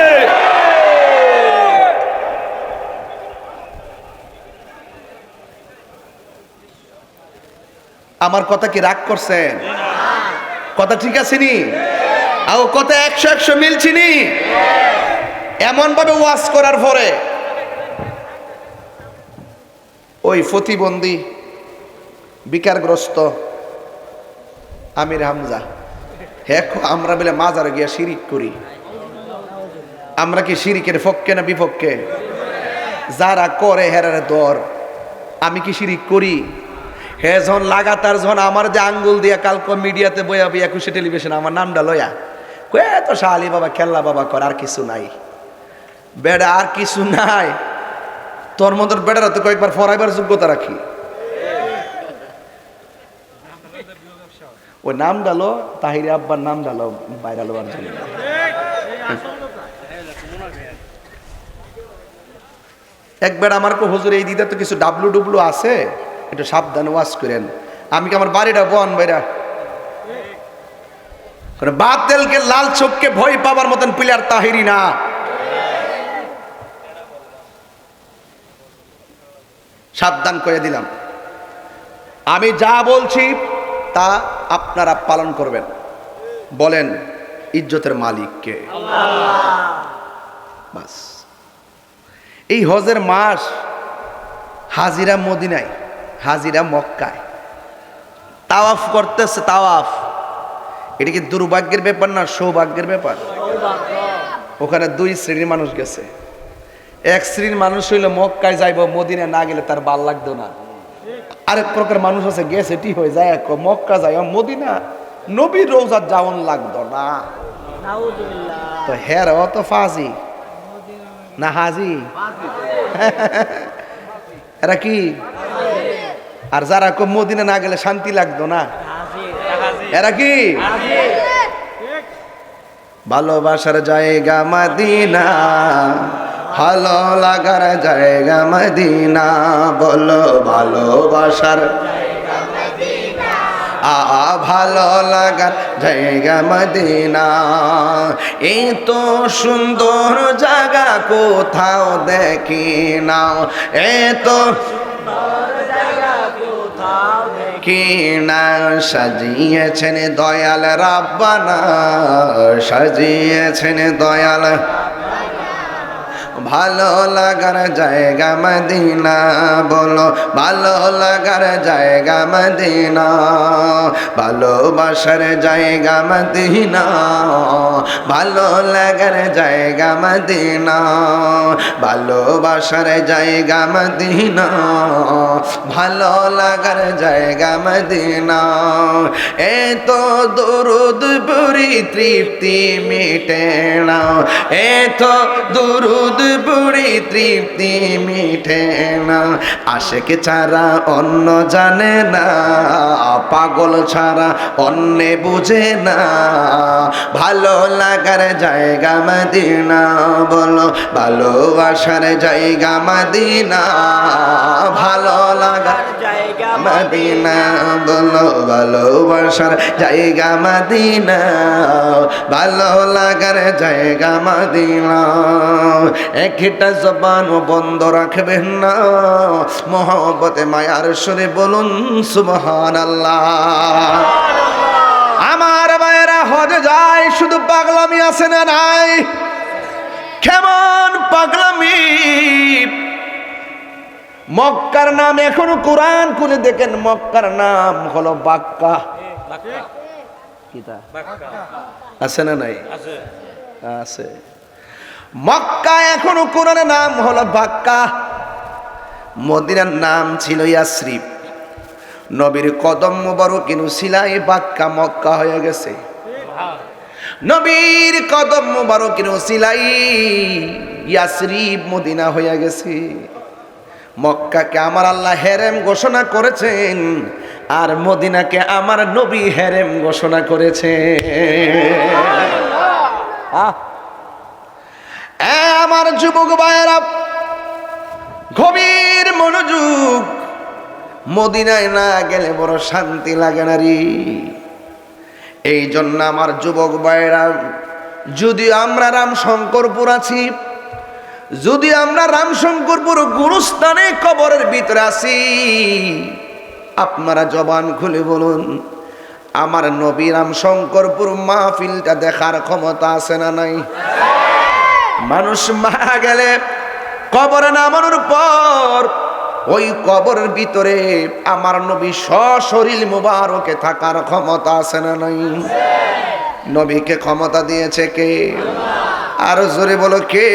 আমার কথা কি রাগ করছেন? কথা ঠিক আছে নি? আর কথা 100 মিলছি নি? এমন ভাবে ওয়াজ করার পরে ওই প্রতিবন্ধী বিকারগ্রস্ত আমির হামজা হ্যাঁ আমরা বলে মাজারে গিয়া শিরিক করি। আমরা কি শিরিকের পক্ষে না বিপক্ষে? যারা করে হেরারে দর। আমি কি শিরিক করি? হে যখন লাগাতার যখন আমার যে আঙ্গুল দিয়া কালকে মিডিয়াতে বইয়া 21 টেলিভিশন আমার নামটা লয়া কয়ে তো শালি বাবা খেল্লা বাবা কর, আর কিছু নাই বেড়া, আর কিছু নাই। তোর মতো বেড়ারা তো কয়েকবার ফরাইবার যোগ্যতা রাখি। ওই নাম ডালো তাহিরে আব্বার নাম ডালো বাইরে লোয়ার জন্য। একবার আমার কো হুজুর এই দিদা তো কিছু ডাবলু ডুবলু আছে, একটু সাবধানে ওয়াজ করেন। আমি কি আমার বাড়িটা বন বাইরা বাতেলকে লাল চোখকে ভয় পাবার মতন প্লেয়ার তাহিরি না। সাবধান করে দিলাম, আমি যা বলছি তা আপনারা পালন করবেন। বলেন ইজ্জতের মালিক কে? বাস। এই হজের মাস হাজিরা মদিনায়, হাজিরা মক্কায় তাওয়াফ করতেছে। তাওয়াফ এটা কি দুর্ভাগ্যের ব্যাপার না সৌভাগ্যের ব্যাপার? ওখানে দুই শ্রেণীর মানুষ গেছে। এক শ্রেণীর মানুষ হইলো মক্কায় যাইব, মদিনায় না গেলে তার ভাল লাগতো না। আরেক প্রকার মানুষ আছে গেছে ঠিক হয়ে যায় মক্কা যাই মদিনা নবীর রোজার যাওয়ান লাগতো না। তো হের অত ফাজি না হাজি এরা কি? আর যারা মদিনা না গেলে শান্তি লাগতো না এরা কি? ভালোবাসার জায়গা মদিনা, ভালো লাগার জায়গা মদিনা। বলো ভালোবাসার ভালো লাগার জায়গা মদিনা। এই তো সুন্দর জায়গা কোথাও দেখি না, এত কি না সাজিয়েছেন দয়াল রাব্বানা, সাজিয়েছেন দয়াল। ভালো লাগার জায়গা মদিনা, বলো ভালো লাগার জায়গা মদিনা। ভালোবাসার জায়গা মদিনা, ভালো লাগার জায়গা মদিনা। ভালোবাসার জায়গা মদিনা, ভালো লাগার জায়গা মদিনা। এত দরুদ পড়ি তৃপ্তি মিটে না, এত দরুদ বুড়ি তৃপ্তি মিঠে না। আশেক ছাড়া অন্য জানে না, পাগল ছাড়া অন্যে বুঝে না। ভালো লাগার জায়গা মদিনা, বলো ভালোবাসার জায়গা মদিনা। ভালো লাগার জায়গা মদিনা, বলো ভালোবাসার জায়গা মদিনা। ভালো লাগার জায়গা মদিনা। একটা জবান বন্ধ রাখবেন না, মহব্বতে মায়ার সুরে বলুন সুবহানাল্লাহ। আমার মায়েরা হজে যায়, শুধু পাগলামি আছে না নাই? কেমন পাগলামি! মক্কার নাম এখনো কোরআন খুলে দেখেন, মক্কার নাম হলো বাক্কা। আছে না নাই? আছে। মক্কা এখনো কোরআনের নাম হলো বাক্কা। মদিনার নাম ছিল ইয়াসরিব। নবীর কদম মোবারক সিলাই বাক্কা মক্কা হয়ে গেছে। নবীর কদম মোবারক সিলাই ইয়াসরিব মদিনা হয়ে গেছে। মক্কাকে আমার আল্লাহ হেরেম ঘোষণা করেছেন, আর মদিনাকে আমার নবী হেরেম ঘোষণা করেছেন। আমার যুবক ভাইয়েরা, গভীর মনোযোগ। মদিনায় না গেলে বড় শান্তি লাগে না রে। এই জন্য আমার যুবক ভাইয়েরা, যদি আমরা রামশঙ্করপুর আছি, যদি আমরা রামশঙ্করপুর গুরুস্থানে কবরের ভিতরে আছি, আপনারা জবান খুলে বলুন, আমার নবী রামশঙ্করপুর মাহফিলটা দেখার ক্ষমতা আছে না নাই? মানুষ মারা গেলে কবরে নামানোর পর ওই কবরের ভিতরে আমার নবী সশরীর মুবারকে থাকার ক্ষমতা আছে না নাই? নবীকে ক্ষমতা দিয়েছে কে? আরো জোরে বলো কে?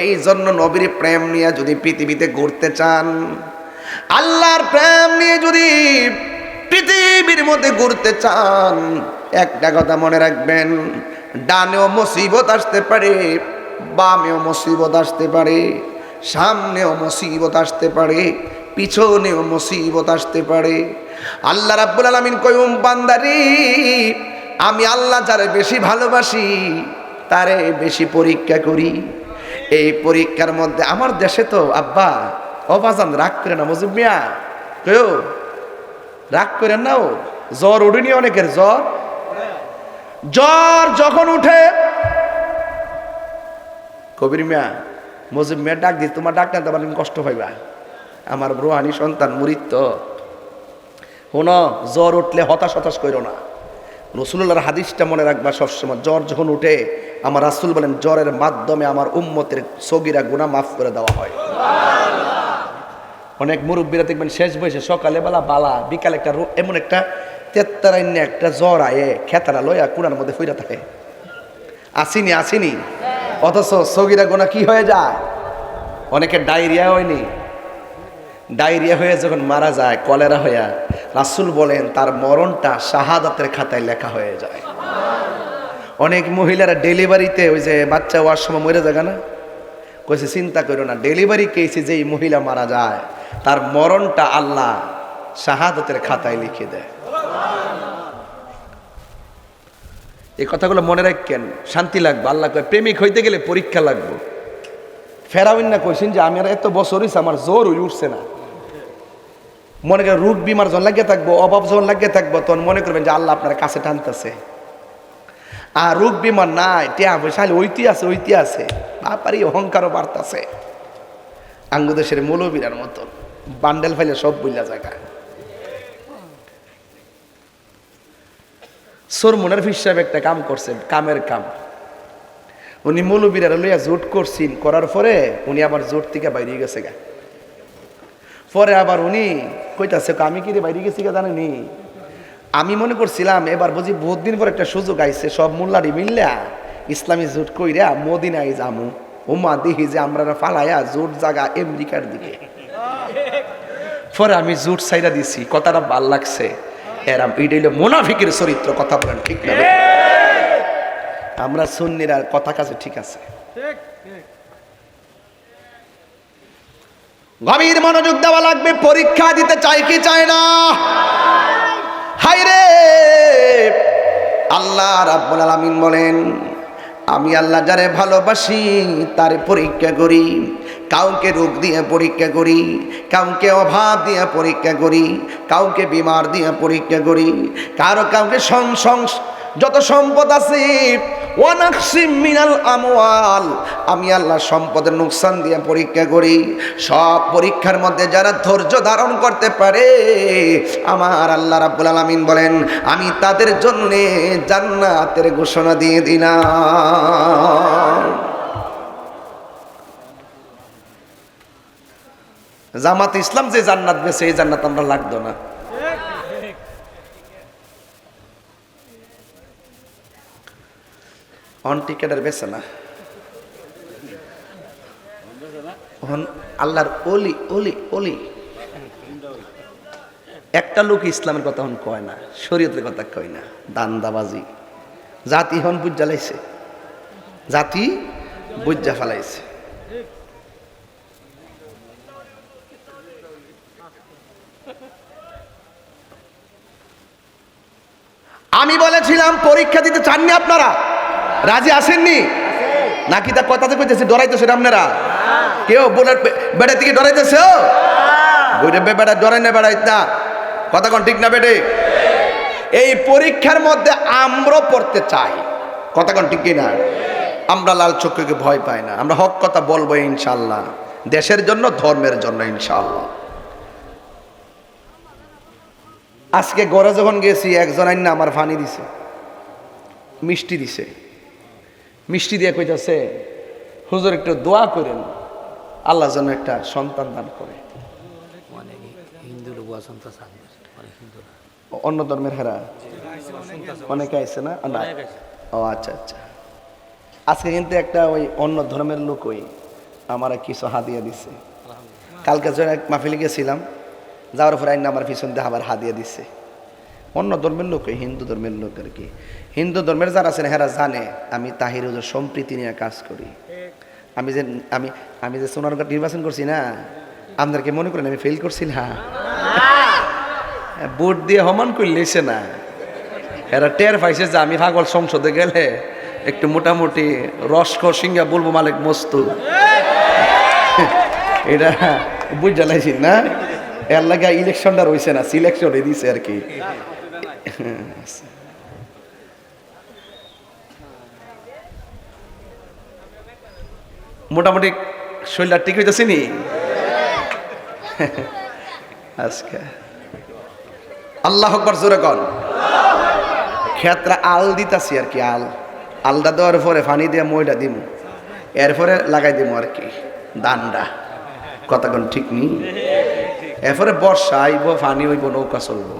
এই জন্য নবীর প্রেম নিয়ে যদি পৃথিবীতে ঘুরতে চান, আল্লাহর প্রেম নিয়ে যদি পৃথিবীর মধ্যে ঘুরতে চান, একটা কথা মনে রাখবেন, ডানেও মুসিবত আসতে পারে, বামেও মুসিবত আসতে পারে, সামনেও মুসিবত আসতে পারে, পিছনেও মুসিবত আসতে পারে। আল্লাহ রাব্বুল আলামিন কয়ুম বান্দারি, আমি আল্লাহ যারে বেশি ভালোবাসি তারে বেশি পরীক্ষা করি। এই পরীক্ষার মধ্যে আমার দেশে তো আব্বা অবাজান রাগ করে না, মজিব মিয়া কেউ রাগ করে নাও, জ্বর উঠেনি অনেকের, জ্বর জ্বর যখন উঠে কবির মিয়া মজিব মিয়া ডাক দিই, তোমার ডাক না তোমার কষ্ট পাইবা, আমার রোহানি সন্তান মুরিদ তো। শোনো, জ্বর উঠলে হতাশ হতাশ করো না। রাসূলুল্লাহর হাদিসটা মনে রাখবা সবসময়, জ্বর যখন উঠে আমার রাসূল বলেন জ্বরের মাধ্যমে আমার উম্মতের সগীরা গুনাহ মাফ করে দেওয়া হয়। অনেক মুরব্বীরা দেখবেন শেষ বয়সে সকালে বেলা বালা, বিকালে একটা এমন একটা তেত্তারাইন্য একটা জ্বর আয়ে খেতারা লইয়া কুড়ার মধ্যে ফিরা থাকে, আসিনি আসিনি, অথচ সগীরা গুনাহ কি হয়ে যায়? অনেকে ডায়রিয়া হয়নি, ডায়রিয়া হয়ে যখন মারা যায় কলেরা হইয়া, রাসূল বলেন তার মরণটা শাহাদাতের খাতায় লেখা হয়ে যায়। অনেক মহিলারা ডেলিভারিতে ওই যে বাচ্চা হওয়ার সময় মরে যায় না, কইছে চিন্তা করো না, ডেলিভারি কেসে যেই মহিলা মারা যায় তার মরণটা আল্লাহ শাহাদাতের খাতায় লিখে দেয়। এই কথাগুলো মনে রাখেন, শান্তি লাগবে। আল্লাহ কয় প্রেমিক হইতে গেলে পরীক্ষা লাগবে। ফেরাউন না কইছেন যে আমি আর এত বছর হইছে আমার জোর উঠছে না, মনে করেন রোগ বিমার যখন লাগিয়ে থাকবো, অভাব যখন লাগিয়ে থাকবো, তখন মনে করবেন যে আল্লাহ আপনার কাছে টানতেছে। আর রোগ বিমার নাই, টিয়া পয়সা ওইটি আছে ওইটি আছে, বাপারই অহংকারও বাড়তাছে। আঙ্গুদেশের মৌলবীরার মতন বান্ডেল ফাইলে সব বইলা জায়গা। সরমনের ফির সাহেব একটা কাম করছে, কামের কাম। উনি মৌলবীরা লইয়া জোট করছেন, করার পরে উনি আবার জোট থেকে বাইরে গেছে গা। পরে আবার উনি কইতাছে আমি কি রে বাইরে গেছি গা জানেনি, আমি মনে করছিলাম এবার বুঝি বহুত দিন পর একটা সুযোগ আইছে, সব মোল্লারি মিল্লা ইসলামী জোট কইরা মদিনায় যামু, ওমা দেখি যে আমরা ফালাইয়া জোট জায়গা আমেরিকার দিকে। পরে আমি জোট সাইরা দিছি, কথাটা ভাল লাগছে। এরাম এটা হইল মুনাফিকের চরিত্র, কথা বলেন ঠিক না? আমরা সুন্নিরা কথা কাছে ঠিক আছে। গভীর মনোযোগ দেওয়া লাগবে, পরীক্ষা দিতে চাই কি চায় না? হায়রে আল্লাহ রাব্বুল আলামিন বলেন আমি আল্লাহ যারে ভালোবাসি তারে পরীক্ষা করি, কাউকে রোগ দিয়ে পরীক্ষা করি, কাউকে অভাব দিয়ে পরীক্ষা করি, কাউকে বিমার দিয়ে পরীক্ষা করি, কাউকে যত সম্পদ আছে ওয়ানাকসিম মিনাল আমওয়াল, আমি আল্লাহ সম্পদের নুকসান দিয়ে পরীক্ষা করি। সব পরীক্ষার মধ্যে যারা ধৈর্য ধারণ করতে পারে আমার আল্লাহ রাব্বুল আলামিন বলেন আমি তাদের জন্য জান্নাতের ঘোষণা দিয়ে দিলাম। জামাত ইসলাম যে জান্নাত বেছে এই জান্নাত আমরা লাগতো না। অন টিকেটের বেছে না, আল্লাহর ওলি ওলি ওলি। একটা লোক ইসলামের কথা হন কয় না, শরীয়তের কথা কয় না, দান্দাবাজি। জাতি হন বুঝা লাইছে, জাতি বুঝা ফেলাইছে। আমি বলেছিলাম পরীক্ষা দিতে চাননি আপনারা, রাজি আসেননি নাকি? তা কথাতে কইতেছে ডরাইতেছেন আপনারা, কেউ বোনের বেড়া থেকে ডরাইতেছে, বেড়া ডরাই না বেড়াই না, কথা কোন ঠিক না বেটে? এই পরীক্ষার মধ্যে আমরা পড়তে চাই, কথা কোন ঠিক কিনা? আমরা লাল চক্ষুকে ভয় পাই না, আমরা হক কথা বলবো ইনশাল্লাহ, দেশের জন্য ধর্মের জন্য ইনশাল্লাহ। আজকে ঘরে যখন গেছি একজন আইন না আমার পানি দিছে, মিষ্টি দিছে, মিষ্টি দিয়ে কইতাছে, হুজুর একটু দোয়া করেন আল্লাহ যেন একটা সন্তান দান করে। মানে হিন্দু লোক সন্তান মানে হিন্দুরা অন্য ধর্মের হেরা অনেকে আইছে না? না। ও আচ্ছা আচ্ছা। আজকে কিন্তু একটা ওই অন্য ধর্মের লোক ওই আমার কিছু হাদিয়া দিছে। কালকে যখন এক মাহফিলে গেছিলাম, যাওয়ার পর আইন আমার পিছন দিয়ে আবার হাদিয়া দিছে। অন্য ধর্মের লোক, ওই হিন্দু ধর্মের লোক আর কি। হিন্দু ধর্মের যারা আছেন হেরা জানে আমি তাহির হুজুর সম্প্রীতি নিয়ে কাজ করি। আমি যে সোনারঘাট নির্বাচন করছি না, আপনাদেরকে মনে করেন আমি ফেল করছি না? ভোট দিয়ে হমান করলেছে না, এরা টের পাইছে যে আমি পাগল, সংসদে গেলে একটু মোটামুটি রস্ক সিংহা বলবো মালিক মস্তু, এটা বুঝা লাইছি না? এর লাগে ইলেকশনটা রয়েছে না, সিলেকশন দিছে আর কি। মোটামুটি শরীরটা ঠিক হইতেছে নি আজকে? আল্লাহ আকবার জোরে কন। ক্ষেত্রে আল দিতাছি আর কি, আলটা দেওয়ার পরে পানি দিয়ে মইটা দিব, এরপরে লাগাই দিব আর কি দানটা। কথা কোন ঠিক নেই? এরপরে বর্ষা আইব, পানি হইব, নৌকা চলবো।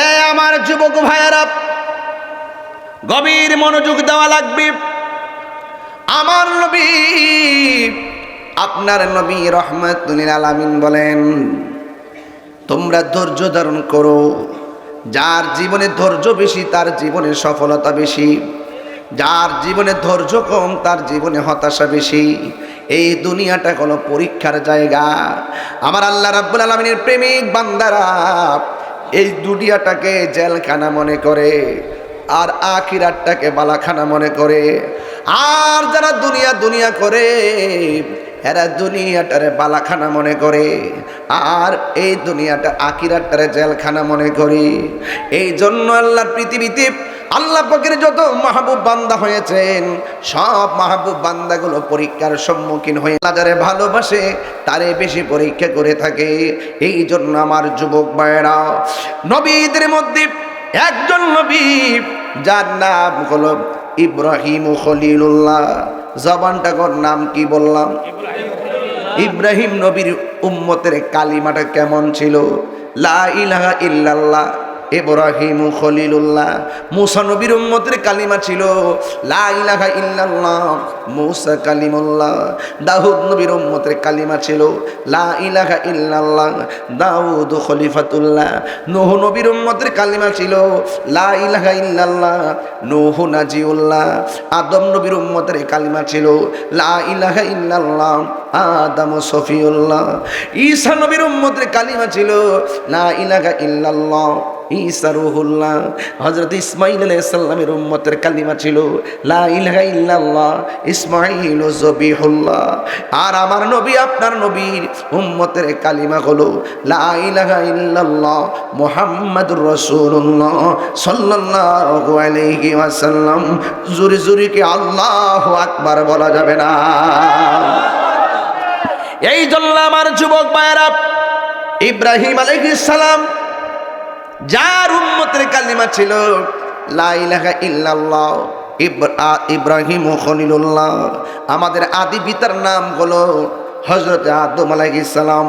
এ আমার যুবক ভাইয়েরা, গভীর মনোযোগ দেওয়া লাগবে। আমার নবী, আপনার নবী রহমাতুল আলামিন বলেন, তোমরা ধৈর্য ধারণ করো। যার জীবনে ধৈর্য বেশি তার জীবনে সফলতা বেশি, যার জীবনে ধৈর্য কম তার জীবনে হতাশা বেশি। এই দুনিয়াটা কোনো পরীক্ষার জায়গা। আমার আল্লাহ রাব্বুল আলামিনের প্রেমিক বান্দারা এই দুনিয়াটাকে জেলখানা মনে করে, আর আখিরাতটাকে বালাখানা মনে করে। আর যারা দুনিয়া দুনিয়া করে এরা দুনিয়াটারে বালাখানা মনে করে, আর এই দুনিয়াটা আখিরাতটারে জেলখানা মনে করে। এই জন্য আল্লাহর পৃথিবীতে আল্লাহ পাকের যত মাহবুব বান্দা হয়েছেন, সব মাহবুব বান্দাগুলো পরীক্ষার সম্মুখীন হয়ে যারে ভালোবাসে তারে বেশি পরীক্ষা করে থাকে। এই জন্য আমার যুবক ভাইয়েরা, নবীদের মধ্যে একজন নবী যার নাম হলো ইব্রাহিম খলিলুল্লাহ। জবানটার নাম কি বললাম? ইব্রাহিম নবীর উম্মতের কালিমাটা কেমন ছিল? লা ইলাহা ইল্লাল্লাহ ইব্রাহিম খলিলুল্লাহ। মুসা নবীর উম্মতের কালিমা ছিল লা ইলাহা ইল্লাল্লাহ মুসা কালিমুল্লাহ। দাউদ নবীর উম্মতের কালিমা ছিল লা ইলাহা ইল্লাল্লাহ দাউদ খলিফাতুল্লাহ। নূহ নবীর উম্মতের কালিমা ছিল লা ইলাহা ইল্লাল্লাহ নূহ নাজিউল্লাহ। আদম নবীর উম্মতের কালিমা ছিল লা ইলাহা ইল্লাল্লাহ আদম সফিউল্লাহ। ঈসা নবীর উম্মতের কালিমা ছিল লা ইলাহা ইল্লাল্লাহ ঈসা রুহুল্লাহ। হযরত ইসমাঈল আলাইহিস সালামের উম্মতের কালিমা ছিল লা ইলাহা ইল্লাল্লাহ ইসমাঈল যবিহুল্লাহ। আর আমার নবী আপনার নবীর উম্মতের কালিমা হলো লা ইলাহা ইল্লাল্লাহ মুহাম্মাদুর রাসূলুল্লাহ সাল্লাল্লাহু আলাইহি ওয়াসাল্লাম। জোরে জোরে কি আল্লাহু আকবার বলা যাবে না? এই জন্য আমার যুবক ভাইয়েরা, ইব্রাহিম আলাইহিস সালাম যার উম্মতের কালিমা ছিল লা ইলাহা ইল্লাল্লাহ ইব্রাহিম খলিলুল্লাহ। আমাদের আদি পিতার নাম হলো হযরত আদম আলাইহিস সালাম,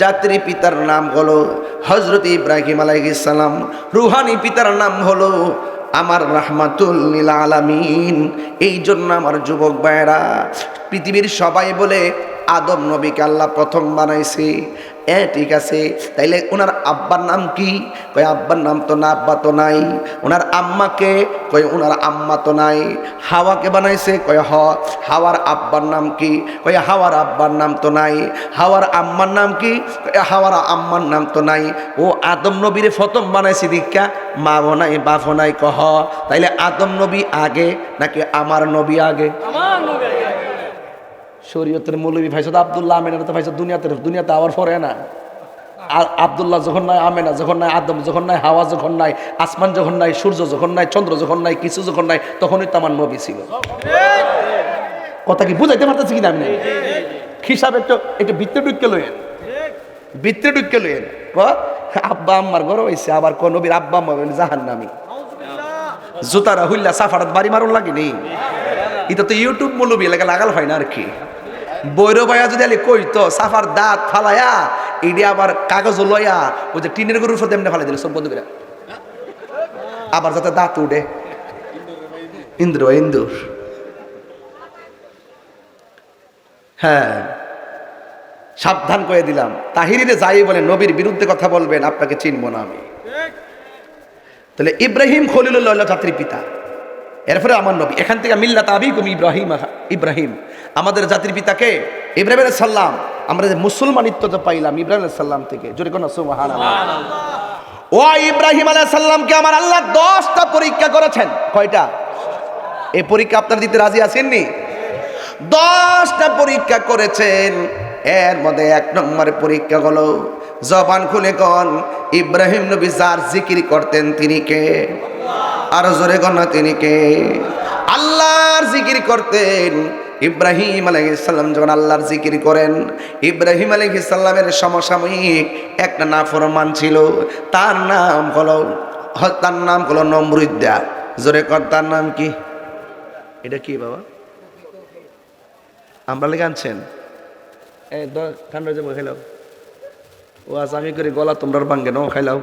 জাতির পিতার নাম হলো হযরত ইব্রাহিম আলাইহিস সালাম, রুহানি পিতার নাম হলো আমার রাহমাতুল লিল আলামিন। এই জন্য আমার যুবক ভাইয়েরা, পৃথিবীর সবাই বলে আদম নবীকে আল্লাহ প্রথম বানাইছে। ঠিক আছে, তাইলে ওনার আব্বার নাম কি? কয় আব্বার নাম তো না, আব্বা তো নাই। ওনার আম্মাকে? কয় ওনার আম্মা তো নাই। হাওয়াকে বানাইছে? কয় হাওয়ার আব্বার নাম কি? কয় হাওয়ার আব্বার নাম তো নাই। হাওয়ার আম্মার নাম কি? কয় হাওয়ার আম্মার নাম তো নাই। ও আদম নবীরে প্রথম বানাইছে দীক্ষা, মা নাই বাপ নাই। কহ তাইলে আদম নবী আগে নাকি আমার নবী আগে? শরীয়তের মৌলবী ভাইসাদ আব্দুল্লাহ আমেনা তো ভাইসাদ দুনিয়াতে আওয়ার পরে না। আব্দুল্লাহ যখন নাই, আমেনা যখন নাই, আদম যখন নাই, হাওয়া যখন নাই, আসমান যখন নাই, সূর্য যখন নাই, চন্দ্র যখন নাই, কিছু যখন নাই, তখনই তো আমার নবী ছিল। কথা কি বুঝাইতে পারতেছি কিনা? আপনি হিসাবে একটু বৃত্তে ঢুকে লইয়েন, বৃত্তে ঢুকে লইয়েন। আব্বা আম্মার ঘর হয়েছে, আবার কোন নবীর আব্বা আম্মা জাহান্নামী। জুতারা হুইল্লা সাফারাত বাড়ি মারুন লাগেনি। এটা তো ইউটিউব মৌলবি এলাকা লাগাল হয় না আর কি। বৈরব ভাইয়া যদি আলি কইতো সাফার দাঁত ফালায়া ইডি আবার কাগজ লইয়া ওই যে টিনের গরুর উপর এমনি ফালাই দিল সব বন্ধু করে, আবার যাতে দাঁত উঠে। ইন্দুর হ্যাঁ, সাবধান করে দিলাম। তাহিরিরে যাই বলে নবীর বিরুদ্ধে কথা বলবেন, আপনাকে চিনব না আমি। তাহলে ইব্রাহিম খলিলুল্লাহ জাতির পিতা, এরপরে আমার নবী। এখান থেকে মিল্লাত আবিকুম ইব্রাহিম, আমাদের জাতির পিতাকে ইব্রাহিম আলাইহিস সালাম। আমরা যে মুসলমানিত্ব তো পাইলাম ইব্রাহিম আলাইহিস সালাম থেকে, জোরে কোন সুবহানাল্লাহ। ও ইব্রাহিম আলাইহিস সালামকে আমার আল্লাহ 10টা পরীক্ষা করেছেন। কয়টা? এই পরীক্ষা আপনারা দিতে রাজি আছেননি? 10টা পরীক্ষা করেছেন। এর মধ্যে 1 নম্বরের পরীক্ষা হলো, জবান খুলে কোন ইব্রাহিম নবী যার জিকির করতেন তিনি কে? আর জোরে কোন তিনি কে? আল্লাহর জিকির করতেন। ইব্রাহিম আলাইহিস সালাম যখন আল্লাহর জিকির করেন, ইব্রাহিম আলাইহিস সালামের সমসাময়িক একটা নাফরমান ছিল, তার নাম হলো নমরুদ্দা। জোরে কর, তার নাম কি? এটা কি বাবা আমরা লেগে আনছেন? ঠান্ডা যাবো, খাইলাও। ও আচ্ছা, আমি করি গলা তোমরা ভাঙ্গে নাও, খাইলাও।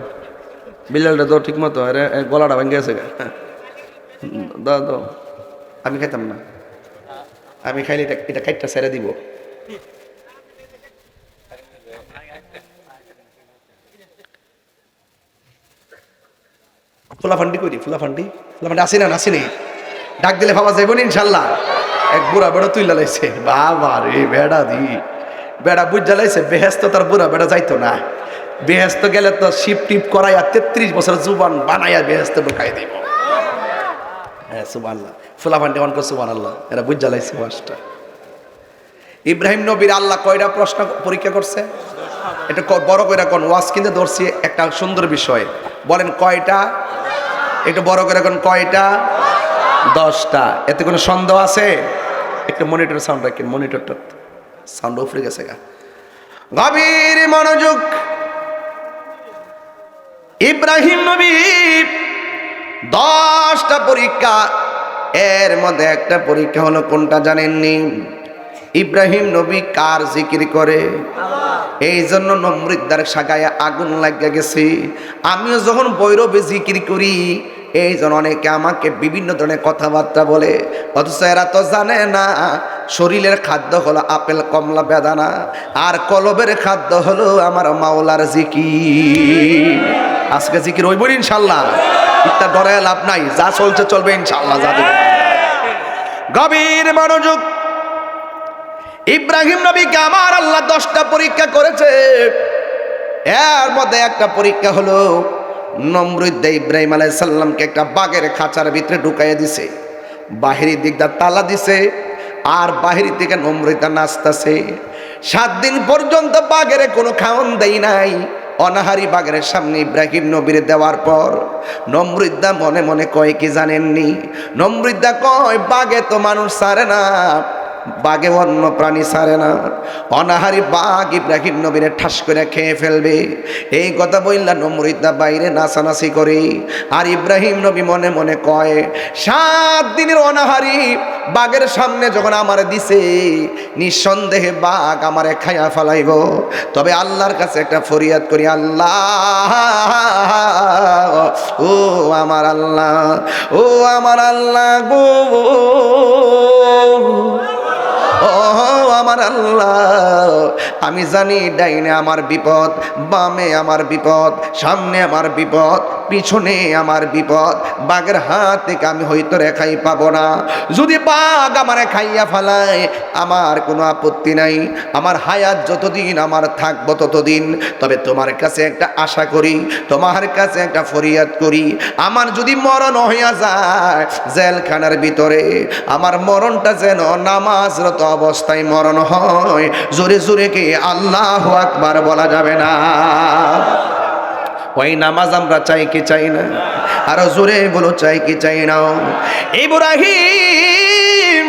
বিলালটা তো ঠিক মতো গলাটা ভাঙ্গে আছে গা, দাও। আমি খাইতাম না, আমি খাইলে এটা কাইটটা ছেড়ে দিব। ফুলাফান্ডি করি, ফুলাফান্ডি আসি না, আসিনি। ডাক দিলে ভাবা যাইব না ইনশাল্লাহ। এক বুড়া বেড়া তুই লাইছে, বাবা রে বেড়া বেড়া বুঝ জ্বালাইছে। বেহেস্ত তার বুড়া বেড়া যাইতো না। বেহেস্ত গেলে তো শিপ টিপ করাইয়া 33 বছর জুবান বানাইয়া বেহেস্ত ঢুকাই দিব। হ্যাঁ সুবহানাল্লাহ, ফুলাফান্ডি অনক সুবহানাল্লাহ, এরা বুঝ জ্বালাইছে ওয়াজটা। ইব্রাহিম নবীর আল্লাহ কয়টা প্রশ্ন পরীক্ষা করছে? এটা বড় করে কোন ওয়াজ কিন্তু ধরছি একটা সুন্দর বিষয়। বলেন কয়টা? একটু বড় করে কোন কয়টা? 10টা। এতে কোনো সন্দেহ আছে? একটু মনিটর সাউন্ড রাখেন, মনিটরটা সাউন্ড উফরে গেছে গা। গভীর মনোযোগ। ইব্রাহিম নবী 10টা পরীক্ষা, এর মধ্যে একটা পরীক্ষা হলো কোনটা জানেননি? ইব্রাহিম নবী কার জিকির করে? এই জন্য নমরুদ্দার সাগায় আগুন লাগিয়ে গেছে। আমিও যখন বৈরবে জিকির করি, এই জন্য অনেকে আমাকে বিভিন্ন ধরনের কথাবার্তা বলে, অথচ এরা তো জানে না শরীরের খাদ্য হলো আপেল কমলা বেদানা, আর কলবের খাদ্য হলো আমার মাওলার জিকির। আজকে জিকির হইব ইনশাল্লাহ, ইত্যা ডরে লাভ নাই, যা চলছে চলবে ইনশাল্লাহ। গভীর মনোযোগ। ইব্রাহিম নবীকে আমার আল্লাহ 10টা পরীক্ষা করেছে। এর মধ্যে একটা পরীক্ষা হলো নমরুদ ইব্রাহিম আলাইহিস সালামকে একটা বাঘের খাঁচার ভিতরে ঢুকাইয়া দিছে, বাহিরি দিকটা তালা দিছে, আর বাহিরি থেকে নমরুদা নাচতেছে। 7 দিন পর্যন্ত বাঘের কোনো খাওন দেই নাই। অনাহারি বাঘের সামনে ইব্রাহিম নবীরে দেওয়ার পর নমরুদা মনে মনে কয় কি জানেননি? নমরুদা কয় বাঘে তো মানুষ ছাড়ে না, বাঘে অন্য প্রাণী ছাড়ে না। অনাহারি বাঘ ইব্রাহিম নবীরে ঠাস করে খেয়ে ফেলবে, এই কথা বললা নমরুদা বাইরে নাচানাচি করে। আর ইব্রাহিম নবী মনে মনে কয় 7 দিনের অনাহারি বাঘের সামনে যখন আমারে দিছে, নিঃসন্দেহে বাঘ আমারে খাইয়া ফেলাইব। তবে আল্লাহর কাছে একটা ফরিয়াদ করি, আল্লাহ ও আমার আল্লাহ, ও আমার আল্লাহ গো, ও আমার আল্লাহ, আমি জানি ডাইনে আমার বিপদ, বামে আমার বিপদ, সামনে আমার বিপদ, পিছনে আমার বিপদ। বাঘের হাত থেকে আমি হয়তো রেখাই পাবো না। যদি বাঘ আমারে খাইয়া ফেলায় আমার কোনো আপত্তি নাই, আমার হায়াত যতদিন আমার থাকবো ততদিন। তবে তোমার কাছে একটা আশা করি, তোমার কাছে একটা ফরিয়াদ করি, আমার যদি মরণ হইয়া যায় জেলখানার ভিতরে, আমার মরণটা যেন নামাজরত অবস্থায় মরণ হয়। জোরে জোরে কি আল্লাহু আকবার বলা যাবে না? ওই নামাজ আমরা চাই কি চাই না? আরো জোরে বলো, চাই কি চাই না? ইব্রাহিম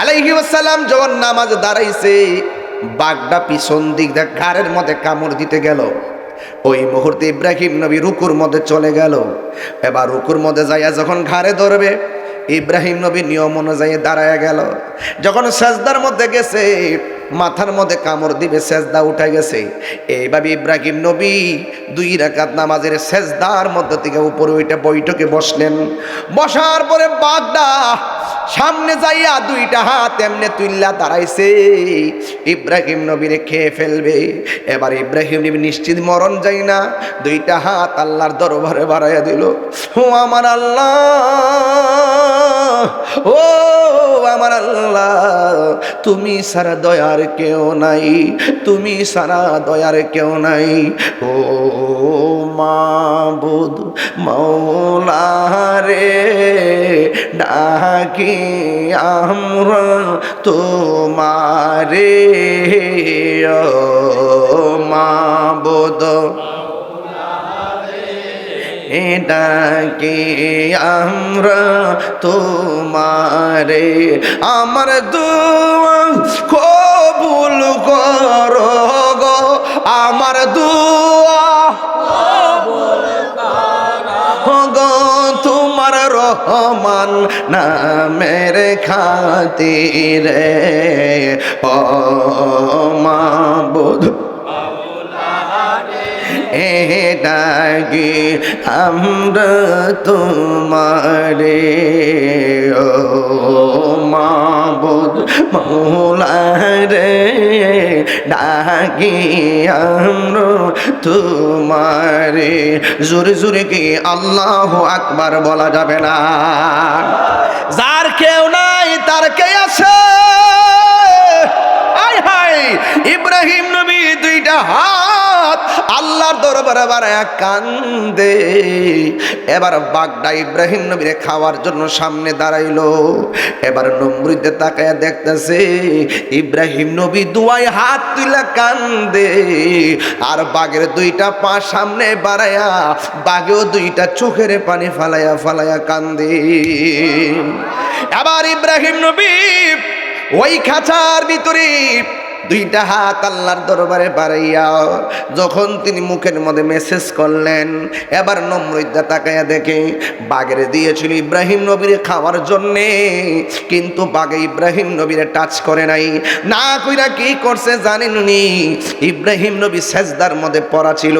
আলাইহিস সালাম যখন নামাজ দাঁড়াইছে, বাঘটা পিছন দিক দিয়ে ঘাড়ের মধ্যে কামড় দিতে গেল। ওই মুহূর্তে ইব্রাহিম নবী রুকুর মধ্যে চলে গেল। এবার রুকুর মধ্যে যাইয়া যখন ঘাড়ে ধরবে, ইব্রাহিম নবী নিয়ম অনুযায়ী দাঁড়ায় গেল। যখন সেজদার মধ্যে গেছে, মাথার মধ্যে কামড় দিবে, সেজদা উঠে গেছে। এইভাবে ইব্রাহিম নবী 2 রাকাত নামাজের সেজদার মধ্যে থেকে উপরে উঠে বৈঠকে বসলেন। বসার পরে বাগদা সামনে যাইয়া 2টা হাত এমনি তুইল্লা দাঁড়াইছে, ইব্রাহিম নবীরে খেয়ে ফেলবে। এবার ইব্রাহিম নবী নিশ্চিত মরণ যাই না, 2টা হাত আল্লাহর দরবারে বাড়াইয়া দিল। ও আমার আল্লাহ, ও আমার আল্লাহ, তুমি সারা দয়ার কেউ নাই, তুমি সারা দয়ার কেউ নাই। ও মাবুদ মাওলা রে, ডাকি আমরা তোমারে, ও মাবুদ ডাকি আমরা তোমারে, আমার দুয়া কবুল করো গো, আমার দুয়া গো, তোমার রহমান নামের খাতিরে, ও মাবুদ ডাকি আমরা তোমারে, ও মাবুদ মাওলা রে, ডাকি আমরা তোমারে। জোরে জোরে কি আল্লাহু আকবার বলা যাবে না? যার কেউ নাই তার কে আছে? আয় হায়, ইব্রাহিম নবী 2টা হাত আল্লাহর দরবারে বাড়ায়া কান্দে। এবার বাগদা ইব্রাহিম নবীরে খাওয়ার জন্য সামনে দাঁড়াইলো। এবার নমরুদে তাকায়া দেখতেছে ইব্রাহিম নবী 2 হাত তুইলা কান্দে, আর বাঘের 2টা পা সামনে বাড়ায়া বাঘেও 2টা চোখের পানি ফালাইয়া ফালাইয়া কান্দে। এবার ইব্রাহিম নবী ওই খাঁচার ভিতরে 2টা হাত আল্লাহর দরবারে বাড়াইয়া যখন তিনি মুখের মধ্যে মেসেজ করলেন, এবার নমরুদা তাকায়া দেখে বাঘের দিয়েছিল ইব্রাহিম নবীরে খাওয়ার জন্যে, কিন্তু বাঘে ইব্রাহিম নবীরে টাচ করে নাই। না কইরা কি করছে জানেননি? ইব্রাহিম নবী সেজদার মধ্যে পড়া ছিল।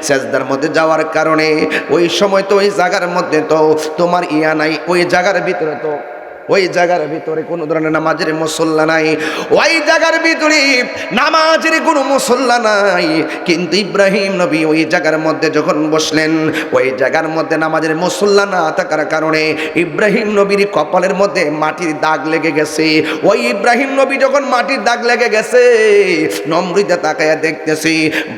সেজদার মধ্যে যাওয়ার কারণে ওই সময় তো ওই জায়গার মধ্যে তো তোমার ইয়া নাই, ওই জায়গার ভিতরে তো ওই জায়গার ভিতরে কোনো ধরনের নামাজের মুসল্লা নাই, ওই জায়গার ভিতরে নামাজের কোনো মুসল্লা নাই। কিন্তু ইব্রাহিম নবী ওই জায়গার মধ্যে যখন বসলেন, ওই জায়গার মধ্যে নামাজের মুসল্লা না থাকার কারণে ইব্রাহিম নবীর কপালের মধ্যে মাটির দাগ লেগে গেছে। ওই ইব্রাহিম নবী যখন মাটির দাগ লেগে গেছে, নমরুদা তাকায়া দেখতেছি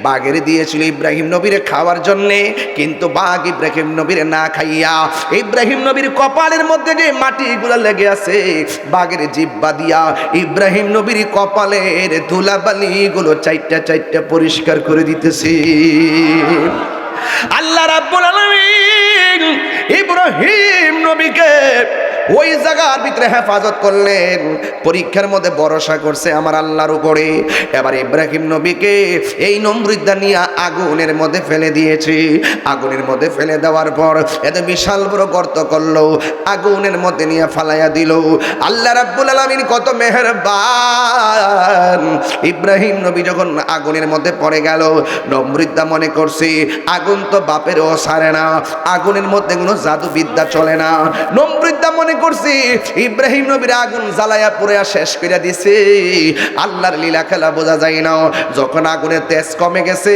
বাঘের দিয়েছিল ইব্রাহিম নবীর খাওয়ার জন্যে, কিন্তু বাঘ ইব্রাহিম নবীর না খাইয়া ইব্রাহিম নবীর কপালের মধ্যে যে মাটিগুলো লেগে আছে, বাঘের জিহ্বা দিয়া ইব্রাহিম নবীর কপালের ধুলাবালি গুলো 4টা পরিষ্কার করে দিতেছে। আল্লাহ রাব্বুল আলামিন ইব্রাহিম নবীকে ওই জায়গার ভিতরে হেফাজত করলেন, পরীক্ষার মধ্যে ভরসা করছে আমার আল্লাহর উপরে। এবার ইব্রাহিম নবীকে এই নমরুদা নিয়ে আগুনের মধ্যে ফেলে দিয়েছে। আগুনের মধ্যে ফেলে দেওয়ার পর এত বিশাল বড় গর্ত করলো, আগুনের মধ্যে নিয়ে ফালাইয়া দিল। আল্লাহ রাব্বুল আলামিন কত মেহেরবান। ইব্রাহিম নবী যখন আগুনের মধ্যে পড়ে গেল, নমরুদা মনে করছে আগুন তো বাপেরও ছাড়ে না, আগুনের মধ্যে কোনো জাদুবিদ্যা চলে না। নমরুদা মনে করছি ইব্রাহিম নবীর আগুন জ্বালায়া পুড়ে শেষ করে দিছে। আল্লাহর লীলা খেলা বোঝা যায় না। যখন আগুনের তেজ কমে গেছে,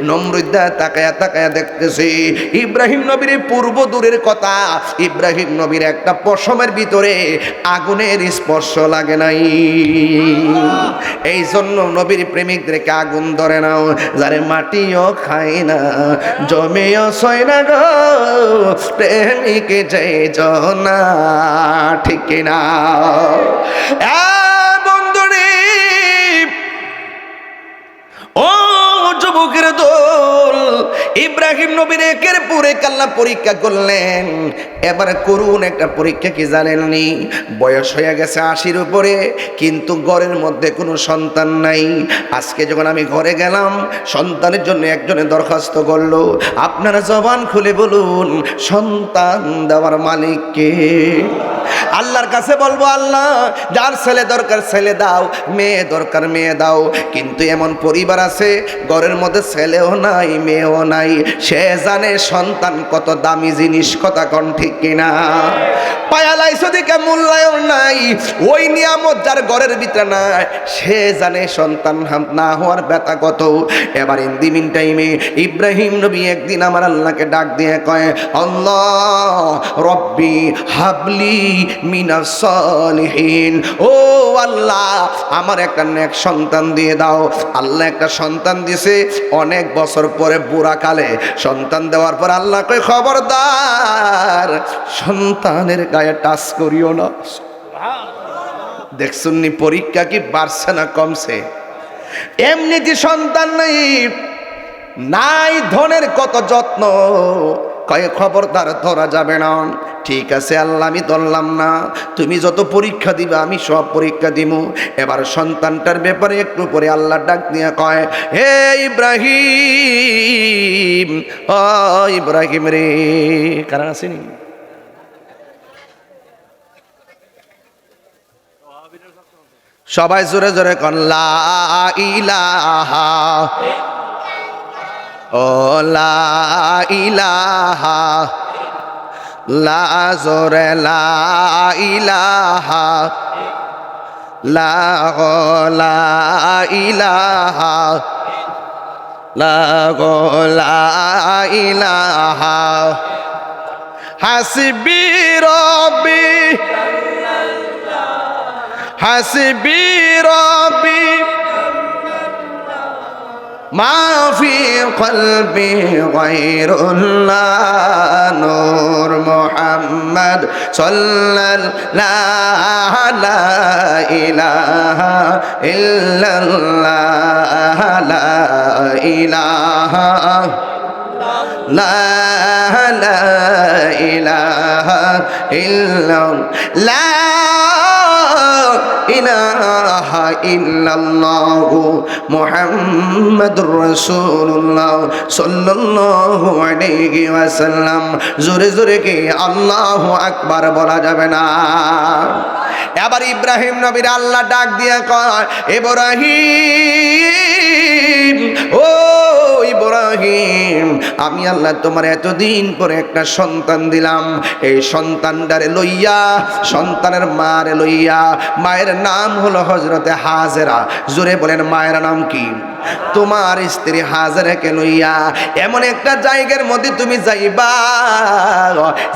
নমরুদা তাকায়া তাকায়া দেখতেছে ইব্রাহিম নবীর পূর্ব দূরের কথা, ইব্রাহিম নবীর একটা পশমের ভিতরে আগুনের স্পর্শ লাগে নাই। এই জন্য নবীর প্রেমিকদেরকে আগুন ধরে নাও, যারে মাটিও খায় না জমেও সয় না গো, প্রেমিক যে জনা, ঠিক না বন্ধুরে? ও যুবকের দল, ইব্রাহিম ইব্রাহিম নবীর একের পর এক আল্লাহ পরীক্ষা করলেন। এবারে করুন একটা পরীক্ষা কি জানেননি? বয়স হয়ে গেছে 80-র উপরে, কিন্তু ঘরের মধ্যে কোনো সন্তান নাই। আজকে যখন আমি ঘরে গেলাম, সন্তানের জন্য একজনে দরখাস্ত করলো। আপনারা জবান খুলে বলুন, সন্তান দেওয়ার মালিক কে? আল্লাহর কাছে বলবো, আল্লাহ যার ছেলে দরকার ছেলে দাও, মেয়ে দরকার মেয়ে দাও। কিন্তু এমন পরিবার আছে ঘরের মধ্যে ছেলেও নাই মেয়েও নাই, সে জানে সন্তান কত দামি জিনিস, কথা কোন ঠিক কিনা? পায়ালাইছো দিকে মূল্যায়ন নাই, ওই নিয়ামত যার ঘরের ভিতরে নাই, সে জানে সন্তান না হওয়ার ব্যথা কত। এবার ইন দি মিন টাইমে ইব্রাহিম নবী একদিন আমার আল্লাহকে ডাক দিয়ে কয়, আল্লাহ রব্বি হাবলি মিনাস সালিহিন, ও আল্লাহ আমার একটা নেক সন্তান দিয়ে দাও। আল্লাহ একটা সন্তান দিছে, অনেক বছর পরে বুড়া কালে সন্তান দেওয়ার পর আল্লাহ কয়, খবরদার সন্তানের গায়ে টাচ করিও না। দেখছুন নি পরীক্ষা কি বাড়ছে না কমছে? এমনিতে সন্তান নাই, নাই ধনের কত যত্ন, কয়ে খবরদার ধরা যাবে না। ঠিক আছে আল্লাহ আমি ধরলাম না, তুমি যত পরীক্ষা দিবে আমি সব পরীক্ষা দিব। এবার সন্তানটার ব্যাপারে একটু পরে আল্লাহ ডাক দিয়ে কয়, হে ইব্রাহিম, ও ইব্রাহিম রে, কারণ আসেনি? সবাই জোরে জোরে কন, লা ইলাহা, ও লা ইলাহা, লা জোরে লা ইলাহা, লা লা ইলাহা, লা লা ইলাহা, হাসবি রব্বি হাসবি রব্বি মা ফি কলবি গায়রুল্লাহ, নূর মুহাম্মদ সাল্লাল্লাহু লা ইলাহা ইল্লাল্লাহ, লা ইলাহা লা ইলাহা ইল্লাল্লাহ, ইলাহা ইল্লাল্লাহু মুহাম্মাদুর রাসূলুল্লাহ সাল্লাল্লাহু আলাইহি ওয়াসাল্লাম। জোরে জোরে কি আল্লাহু আকবার বলা যাবে না? এবার ইব্রাহিম নবীর আল্লাহ ডাক দিয়ে কয়, ইব্রাহিম, ও ইব্রাহিম, আমি আল্লাহ তোমার এতদিন পরে একটা সন্তান দিলাম। এই সন্তানটারে লইয়া, সন্তানের মারে লইয়া, মায়ের নাম হলো হযরতে হাজেরা। জোরে বলেন মায়ের নাম কি? তোমার স্ত্রী হাজেরাকে লইয়া এমন একটা জায়গার মধ্যে তুমি যাইবা,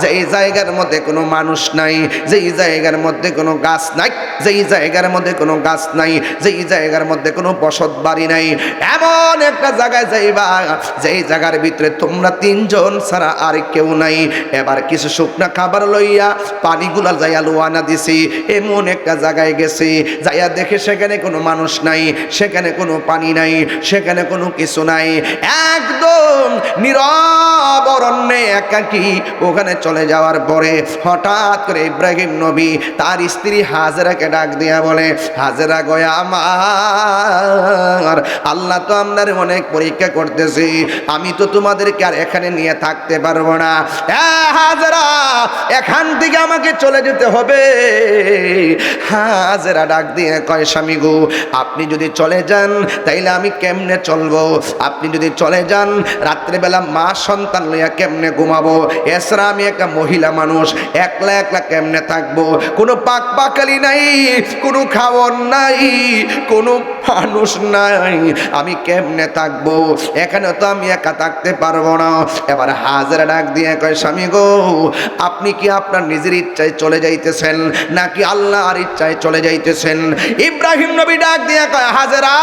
যেই জায়গার মধ্যে কোনো মানুষ নাই, যেই জায়গার মধ্যে কোনো গাছ নাই, যেই জায়গার মধ্যে কোনো গাছ নাই, যেই জায়গার মধ্যে কোনো বসত বাড়ি নাই, এমন একটা জায়গায় যাইবা যেই জায়গার ভিতরে তোমরা তিনজন ছাড়া আর কেউ নাই। এবার কিছু শুকনা খাবার লইয়া পানিগুলা যাইয়া লোয়ানা দিছি, এমন একটা জায়গায় গেছি, যাইয়া দেখে সেখানে কোনো মানুষ নাই, সেখানে কোনো পানি নাই, সেখানে কোনো কিছু নাই, একদম নীরব অরণ্যে একাকী। ওখানে চলে যাওয়ার পরে হঠাৎ করে ইব্রাহিম নবী তার স্ত্রী হাজেরাকে ডাক দিয়া বলে, হাজেরা গয়া আমার, আল্লাহ তো আপনার অনেক পরীক্ষা করতেছি, আমি তো তোমাদেরকে আর এখানে নিয়ে থাকতে পারবো না। হাজেরা, এখান থেকে আমাকে চলে যেতে হবে। হাজেরা ডাক দিয়ে কয়, স্বামী গো, আপনি যদি চলে যান তাইলে আমি কেমনে চলবো? আপনি যদি চলে যান রাত্রেবেলা মা সন্তান লইয়া কেমনে ঘুমাবো? এছাড়া আমি একটা মহিলা মানুষ, একলা একলা কেমনে থাকবো? কোনো পাক পাকালি নাই, কোনো খাওয়ার নাই, কোনো মানুষ নাই, আমি কেমনে থাকবো? এখানে তো আমি একা থাকতে পারবো না। এবার হাজেরা ডাক দিয়ে কয়, স্বামী গো, আপনি কি আপনার নিজের ইচ্ছায় চলে যাইতেছেন নাকি আল্লাহর ইচ্ছায় চলে যাইতেছেন? ইব্রাহিম নবী ডাক দিয়ে কয়, হাজেরা,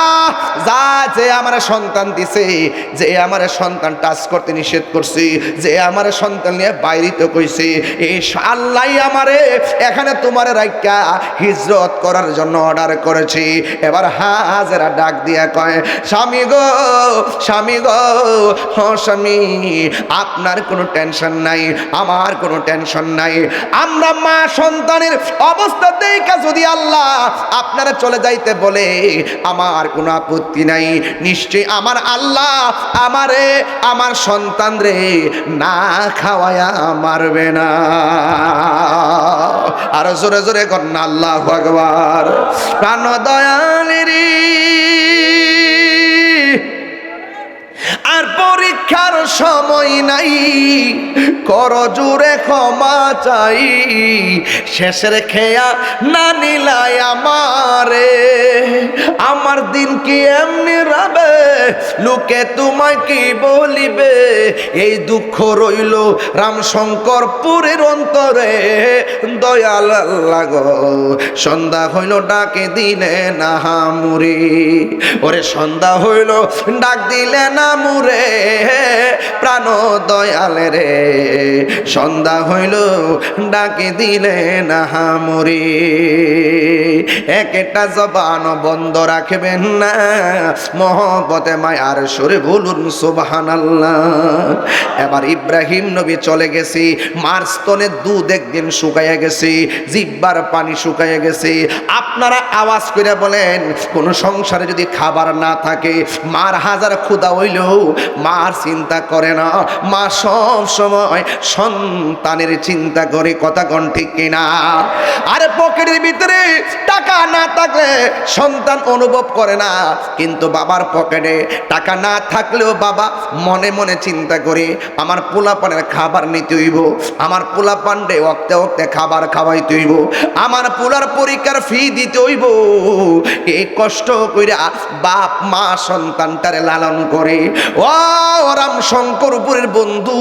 যা যে আমার সন্তান দিছে, যে আমার সন্তান সন্তান টাচ করতে নিষেধ করছি, যে আমার সন্তান নিয়ে বাইরিতে কইছে, এই আল্লাহ আমারে এখানে তোমার রাইকা হিজরত করার জন্য অর্ডার করেছি। এবার হাজেরা ডাক দিয়া কয়, স্বামী গো, স্বামী গো, হ স্বামী, আপনার কোনো টেনশন নাই, আমার কোনো টেনশন নাই। আমরা মা সন্তানের অবস্থা দেখে যদি আল্লাহ আপনারা চলে যাইতে বলে আমার কোনো আপত্তি নাই। নিশ্চয়ই আমার আল্লাহ আমারে আমার সন্তান রে না খাওয়ায়া মারবে না। আর জোরে জোরে কন্যা আল্লাহু আকবার। প্রাণ দয়ালেরি আর পরীক্ষার সময় নাই, কর জুড়ে ক্ষমা চাই, শেষের খেয়া না নিলাই আমারে, আমার দিন কি এমনি রাবে, লোকে তোমায় কি বলিবে, এই দুঃখ রইল রামশঙ্করপুরের অন্তরে, দয়াল আল্লাহ গো, সন্ধ্যা হইল ডাকে দিলে না হামুরি, ওরে সন্ধ্যা হইল ডাক দিলে না মুরে, প্রাণ দয়ালে রে, সন্ধ্যা হইল ডাকে দিলে না হামুরি। একটা জবান বন্ধ রাখবেন না, মহব্বতে মায়ার সুরে বলুন সুবহানাল্লাহ। এবার ইব্রাহিম নবী চলে গেছি, মার স্তনে দুধ একদিন শুকাইয়া গেছে, জিব্বার পানি শুকাইয়া গেছে। আপনারা আওয়াজ করে বলেন, কোন সংসারে যদি খাবার না থাকে, মার হাজার ক্ষুধা হইলেও মার চিন্তা করে না, মা সব সময় সন্তানের চিন্তা করে। কথা কোন ঠিক কিনা? আরে পকেটের ভিতরে টাকা না থাকলে সন্তান অনুভব করে না, কিন্তু বাবার পকেটে টাকা না থাকলেও বাবা মনে মনে চিন্তা করে, আমার পোলাপানের খাবার নিতে হইব, আমার পোলাপানরে অক্তে অক্তে খাবার খাওয়াইতে হইব, আমার পোলার পরীক্ষার ফি দিতে হইব। এই কষ্ট কইরা বাপ মা সন্তানটারে লালন করে। ও রামশঙ্করপুরের বন্ধু,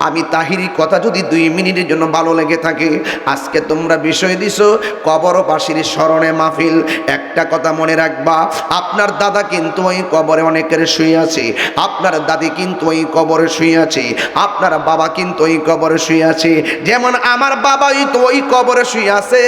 আমি তাহিরি কথা যদি 2 মিনিটের জন্য ভালো লেগে থাকে, আজকে তোমরা বিষয় দিছো কবরবাসীর স্মরণে মাহফিল। একটা কথা মনে রাখবা, আপনার দাদা কিন্তু ওই কবরে অনেকের শুয়ে আছে, আপনার দাদি কিন্তু ওই কবরে শুয়ে আছে, আপনার বাবা কিন্তু ওই কবরে শুয়ে আছে। যেমন আমার বাবাই তো ওই কবরে শুয়ে আছে,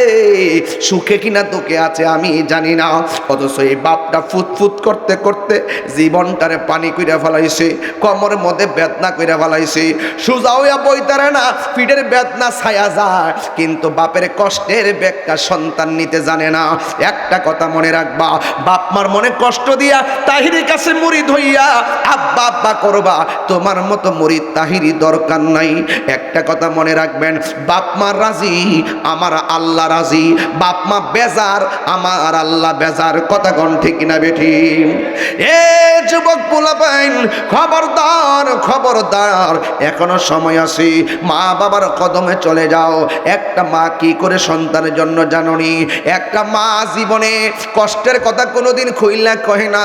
সুখে কিনা দুঃখে আছে আমি জানি না, অথচ এই বাপটা ফুটফুট করতে করতে জীবনটারে পানি কইরা ফেলাইছে, কমরের মধ্যে বেদনা কইরা ফেলাইছে, সোজা হইয়া বইতারে না, পিঠের বেদনা ছায়া যায়, কিন্তু বাপের কষ্টের ব্যাগটা সন্তান নিতে জানে না। একটা কথা মনে রাখবা, বাপ মার মনে কষ্ট দিয়া তাহিরির কাছে মুরিদ হইয়া আব্বা আব্বা করবা, তোমার মতো মুরিদ তাহিরি দরকার নাই। একটা কথা মনে রাখবেন, বাপ মা রাজি, আমার আল্লাহ রাজি, বাপ মা বেজার, আমার আল্লাহ বেজার। কথা কোন ঠিক না বেঠি? এ যুবক পোলাপাইন, খবরদার খবরদার, এখনো সময় আছে, মা বাবার কদমে চলে যাও। একটা মা কি করে সন্তানের জন্য জাননি, একটা মা জীবনে কষ্টের কথা কোনোদিন খুইলা কহে না,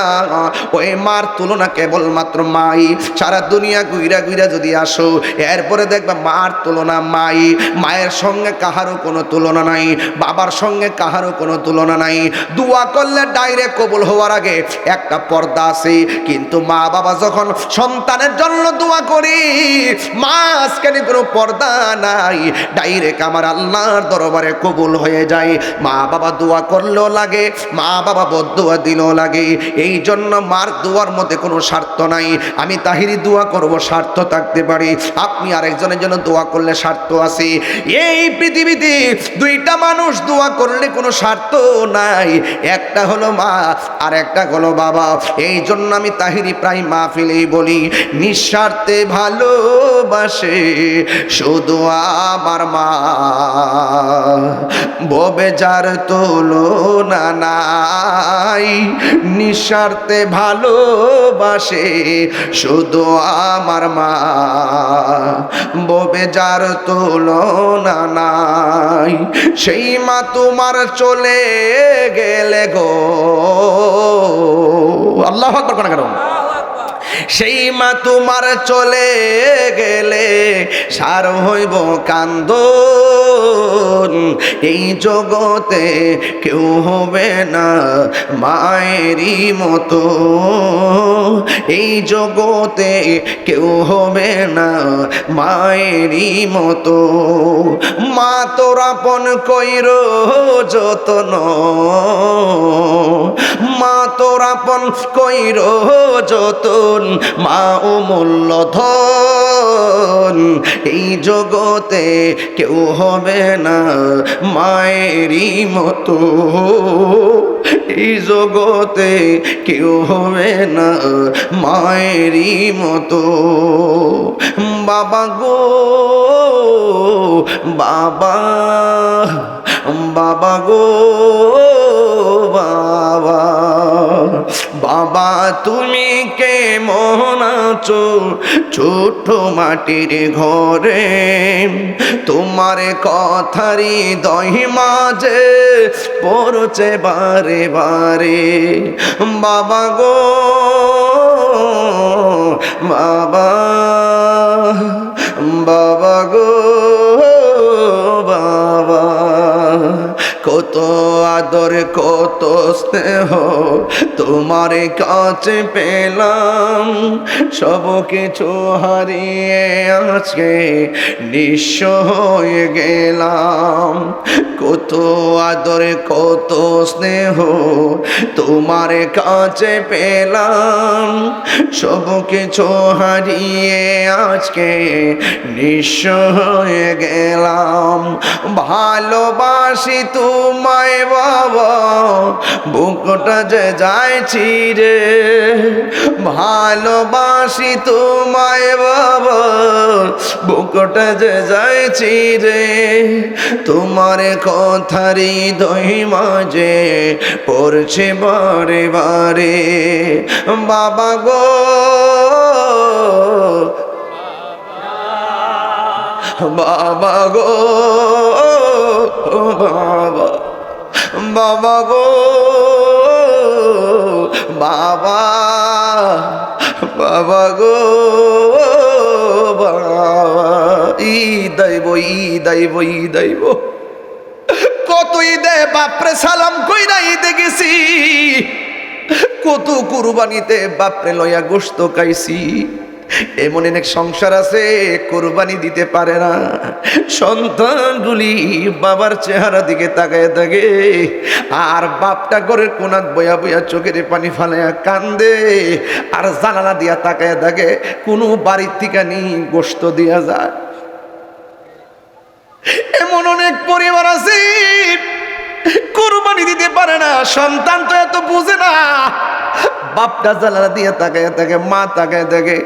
ওই মার তুলনা কেবলমাত্র মাই। সারা দুনিয়া গুইরা গুইরা যদি আসো, এরপরে দেখবা মার তুলনা মাই। মায়ের সঙ্গে কাহারও কোনো তুলনা নাই, বাবার সঙ্গে কাহারও কোনো তুলনা নাই। দোয়া করলে ডাইরেক্ট কবুল হওয়ার আগে একটা পর্দা আছে, কিন্তু মা বাবা যখন সন্তানের জন্য দোয়া করি, মাঝখানে কোনো পর্দা নাই, ডাইরেক্ট আমার আল্লাহর দরবারে কবুল হয়ে যায়। মা বাবা দোয়া করলেও লাগে, মা বাবা বদদোয়া দিলেও লাগে। এই জন্য মার দোয়ার মধ্যে কোনো স্বার্থ নাই। আমি তাহিরি দোয়া করব, স্বার্থ থাকতে পারে, আপনি আরেকজনের জন্য দোয়া করলে স্বার্থ আছে। এই পৃথিবীতে 2টা মানুষ দোয়া করলে কোনো স্বার্থ নাই, একটা হলো মা আর একটা হলো বাবা। এই জন্য আমি তাহিরি প্রায় মাহফিলেই বলি, নিঃস্বার্থে ভালোবাসে শুধু আমার মা, ববে যার তুলনা নাই। নিঃস্বার্থে ভালোবাসে শুধু আমার মা, ববে যার তুলনা নাই। সেই মা তোমার চলে গেলে গো, আল্লাহু আকবার। কোন কারণ সেই মা তোমার চলে গেলে সার হইব কান্দন, এই জগতে কেউ হবে না মায়েরই মতো, এই জগতে কেউ হবে না মায়েরই মতো। মা তোর আপন কইর যতন, মা তোর আপন কইর যতন, মা অমূল্য ধন, এই জগতে কেউ হবে না মায়েরই মতো, এই জগতে কেউ হবে না মায়েরই মতো। বাবা গো বাবা, বাবা গো বাবা, বাবা তুমি কেমন আছো ছোট মাটির ঘরে, তোমার কথারই দহি মাঝে পড়ছে বারে বারে। বাবা গো বাবা, বাবা গো বাবা, কত আদর কত স্নেহ তোমার কাছে পেলাম, সব কিছু হারিয়ে আজকে নিঃস্ব হয়ে গেলাম। কত আদর কত স্নেহ তোমার কাছে পেলাম, সব কিছু হারিয়ে আজকে নিঃস্ব হয়ে গেলাম। ভালোবাসি তোমায় বাবা, বুকটা যে যাইছি রে, ভালোবাসি তোমায় বাবা, বুকটা যে যাইছি রে, তোমার কথারই দহি মাঝে পড়ছে বারে বারে। বাবা গো বাবা গো বাবা, বাবা গো বাবা, বাবা গো বাবা, ই দইব ই দইব ই দইব, কত ঈদে বাপরে সালাম কইরা ঈদে গেছি, কত কুরবানিতে বাপরে লয়া গোশত খাইছি। এমন অনেক সংসার আছে কোরবানি দিতে পারে না, সন্তানগুলি বাবার চেহারা দিকে তাকায় থাকে, আর বাপটা ঘরের কোনাত বয়া বয়া চোখের পানি ফালাইয়া কান্দে, আর জানালা দিয়া তাকায় থাকে কোনো বাড়ির থেকে নি গোশত দিয়া যায়। এমন অনেক পরিবার আছে কোরবানি দিতে পারে না, সন্তান তো এত বুঝে না, বাপটা জ্বালা দিয়ে তাকায় থাকে, মা তাকায় থাকে,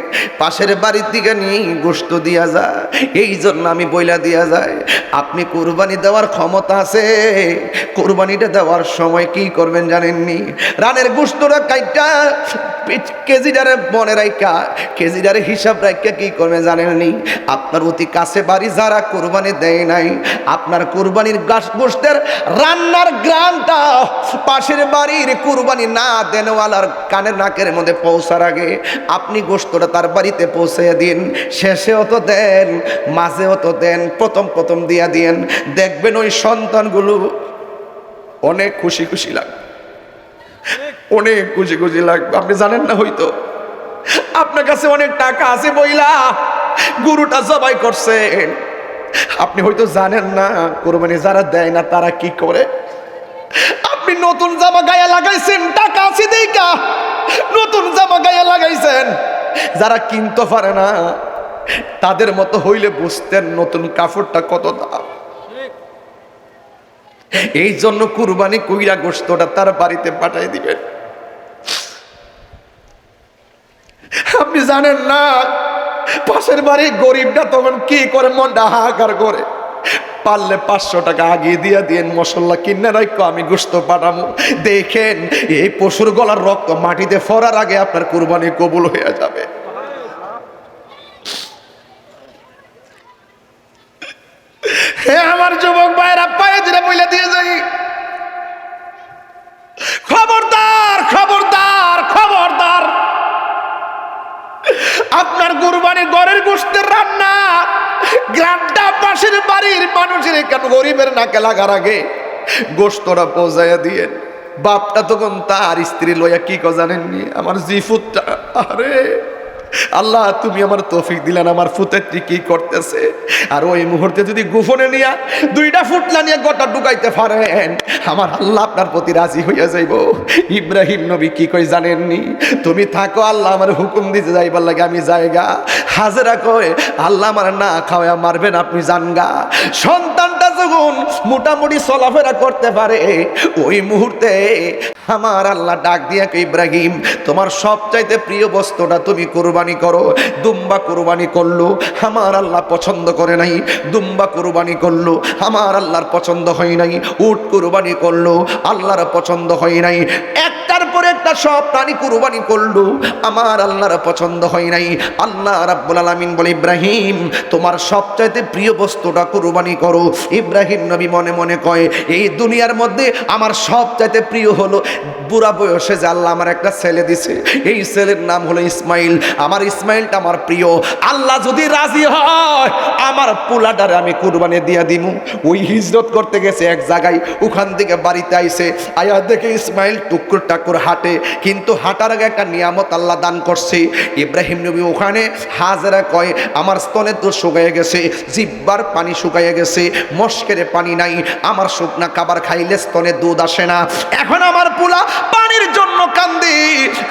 পাশের বাড়ির দিকে নিয়ে গোশত দিয়া যায়। এই জন্য আমি বইলা দিয়া যায়, আপনি কোরবানি দেওয়ার ক্ষমতা আছে, কোরবানিটা দেওয়ার সময় কি করবেন জানেননি? রানের গোশতটা কাইটা কেজিটারে মনে রাখা, কেজিটারে হিসাব রাখা কি করবে জানেননি? আপনার অতি কাছে বাড়ি যারা কোরবানি দেয় নাই, আপনার কোরবানির গোশতের রান্নার গ্রামটা পাশের বাড়ির কোরবানি না দেনওয়ালার কানের নাকের মধ্যে পৌঁছার আগে আপনি গোশতটা তার বাড়িতে পৌঁছে দিন। শেষেও তো দেন, মাঝেও তো দেন, প্রথম প্রথম দিয়া দিন, দেখবেন ওই সন্তানগুলো অনেক খুশি খুশি লাগবে, অনেক খুশি খুশি লাগবে। আপনি জানেন না, হয়তো আপনার কাছে অনেক টাকা আছে বইলা গরুটা জবাই করছেন, আপনি হয়তো জানেন না কোরবানি যারা দেয় না তারা কি করে। আপনি নতুন জামা গায়ে লাগাইছেন, টাকা আছে দেখা নতুন জামা গায়ে লাগাইছেন, যারা কিনতে পারে না তাদের মতো হইলে বুঝতেন নতুন কাপড়টা কত দাম। এই জন্য কুরবানি কইরা গোশতটা তার বাড়িতে পাঠাই দিবেন। আপনি জানেন না পাশের বাড়ির গরিবটা তখন কি করে, মনটা হাহাকার করে, পারলে 500 টাকা আগে দিয়া দিয়েন, মশলা কিনে রাখো, আমি গোশত পাঠাবো। দেখেন এই পশুর গলার রক্ত মাটিতে ফরার আগে আপনার কুরবানি কবুল হয়ে যাবে। হে আমার যুবক ভাইরা, পায়ে ধরে বইলা দিয়ে যাই, খবরদার খবরদার খবরদার, আপনার কুরবানি ঘরের গোশতের রান্না গ্রামটা পাশের বাড়ির মানুষের কেন গরিবের নাকে লাগার আগে গোশতরা পৌঁছাইয়া দিয়েন। বাপটা তখন তার স্ত্রী লইয়া কি জানেননি, আমার জিফুতটা, আরে আল্লাহ তুমি আমার তৌফিক দিলেন, আমার ফুতেরটি কি করতেছে। আর ওই মুহূর্তে যদি গোপনে নিয়া দুইটা ফুটলা নিয়ে গোটা ঢুকাইতে পারেন, আমার আল্লাহ আপনার প্রতি রাজি হইয়া যাইব। ইব্রাহিম নবী কি কই জানেননি, তুমি থাকো, আল্লাহ আমার হুকুম দিতে যাইবার লাগে আমি জায়গা। হাজেরা কয় আল্লাহ আমার না খাওয়া মারবেন, আপনি জানগা। সন্তানটা যখন মোটামুটি চলাফেরা করতে পারে, ওই মুহূর্তে আমার আল্লাহ ডাক দিয়া কই ইব্রাহিম তোমার সবচাইতে প্রিয় বস্তুটা তুমি কুরবানি করো। দুম্বা কুরবানি করলো, আমার আল্লাহ পছন্দ করে নাই। দুম্বা কুরবানি করলো, আমার আল্লাহর পছন্দ হয় নাই। উট কুরবানি করলো, আল্লাহর পছন্দ হয় নাই। একটার পর একটা সব প্রাণী কুরবানি করলো, আমার আল্লাহর পছন্দ হয় নাই। আল্লাহ রাব্বুল আলামিন বলে ইব্রাহিম তোমার সবচাইতে প্রিয় বস্তুটা কুরবানি করো। ইব্রাহিম নবী মনে মনে কয় এই দুনিয়ার মধ্যে আমার সবচাইতে প্রিয় হলো বুড়া বয়সে যে আল্লাহ আমার একটা ছেলে দিছে, এই ছেলের নাম হলো ইসমাইল। আমার ইসমাইলটা আমার প্রিয়। আল্লাহ যদি রাজি হয় আমার পোলাটারে আমি কুরবানি দিয়া দিমু। ওই হিজরত করতে গেছে এক জায়গায়, ওখান থেকে বাড়িতে আইছে, আয়া দেখে ইসমাইল টুকুর টাকুর হাঁটে, কিন্তু হাঁটার আগে একটা নিয়ামত আল্লাহ দান করছে। ইব্রাহিম নবী ওখানে হাজেরা কয় আমার স্তনে তো শুকাইয়ে গেছে, জিব্বার পানি শুকাইয়ে গেছে, মস্কেরে পানি নাই, আমার শুকনা খাবার খাইলে স্তনে দুধ আসে না। এখন আমার পোলা পানির জন্য কান্দি।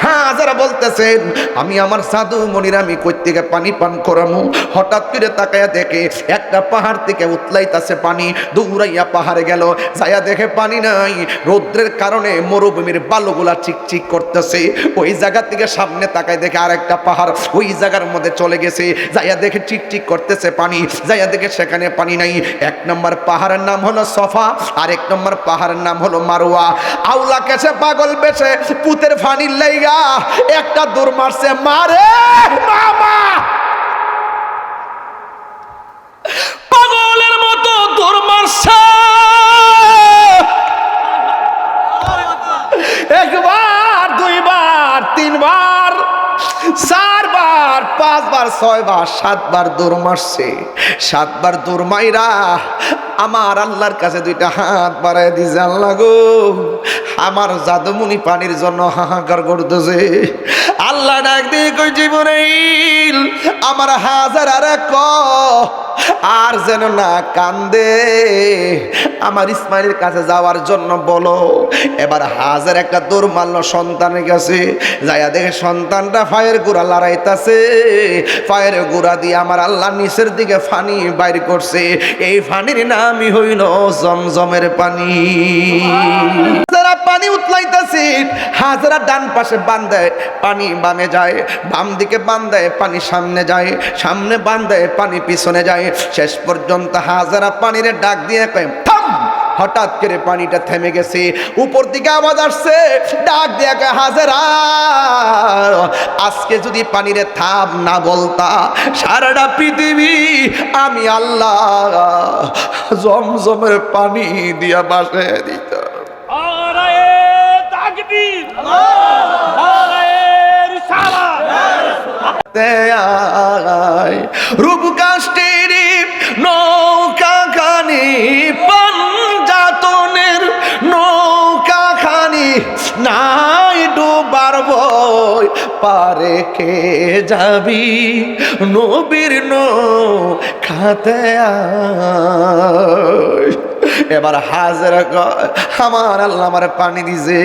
হাজেরা বলতেছেন আমি আমার সাধু মনির আমি কই থেকে পানি পান করামু। হঠাৎ করে তাকায়া দেখে একটা পাহাড় থেকে উতলাইতাছে পানি, দৌড়াইয়া পাহাড়ে গেল, যাইয়া দেখে পানি নাই। রৌদ্রের কারণে মরুভূমির বালুগুলা চিকচিক করতেছে। ওই জায়গা থেকে সামনে তাকায় দেখে আরেকটা পাহাড়, ওই জায়গার মধ্যে চলে গেছে, যাইয়া দেখে চিকচিক করতেছে পানি, যাইয়া দেখে সেখানে পানি নাই। এক নম্বর পাহাড়ের নাম হলো সফা, আর এক নম্বর পাহাড়ের নাম হলো মারওয়া। আউলা কেছে পাগল বেছে পুতের ফানির লাইগা একটা দূর মারছে, মারে মামা পাগলের মতো দূর মারছে। একবার, দুইবার, তিনবার, চারবার, পাঁচবার, ছয়বার, সাতবার দৌড় মারছে। সাতবার দৌড় মাইরা আমার আল্লাহর কাছে দুইটা হাত বাড়াই দিছে, আল্লাহ গো আমার জাদুমণি পানির জন্য হাহাকার করতেছে। আল্লাহ ডাক দিয়ে কই জিবরাইল আমার হাজার আর আর যেন না কান্দে, আমার ইসমাইলের কাছে যাওয়ার জন্য বলো। এবার হাজার একটা দৌড় মারল সন্তানের কাছে, যাইয়া দেখে সন্তানটা ফায়ের গুড়া লড়াইতাছে। ফায়ের গুড়া দিয়ে আমার আল্লাহ নিচের দিকে ফানি বাইর করছে। এই ফানির নামই হইল জমজমের পানি। পানি উতলাইতেছে, হাজরা ডান পাশে বান্ধে পানি বামে যায়, বাম দিকে বান্ধে পানি সামনে যায়, সামনে বান্ধে পানি পিছনে যায়। শেষ পর্যন্ত হাজরা পানিরে ডাক দিয়ে কয় থাম। হঠাৎ করে পানিটা থেমে গেছে, উপর দিকে আওয়াজ আসছে, ডাক দিয়ে কয় হাজরা আজকে যদি পানিরে থাম না বলতা সারাটা পৃথিবী আমি আল্লাহ জমজমের পানি দিয়া বাসায় দিত। রূপকাষ্টের নৌকা খানি পাঞ্জাতনের নৌকা খানি নাই ডুবার ভয়, পারে কে যাবি নবীর নৌকাতে আয়। এবার হাজরা আমার আল্লাহ আমার পানি দিছে।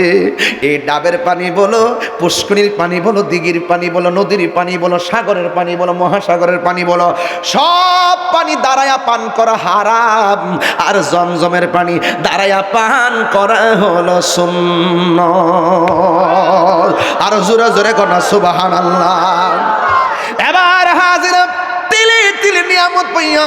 এই ডাবের পানি বলো, পুষ্করিণীর পানি বলো, দিঘির পানি বলো, নদীর পানি বলো, সাগরের পানি বলো, মহাসাগরের পানি বলো, সব পানি দাঁড়ায়া পান করা হারাম। আর জমজমের পানি দাঁড়ায়া পান করা হলো সুন্নাত। আর জোরে জোরে কনা সুবহানাল্লাহ। এবার হাজরা তিলে নিয়ামত পাইয়া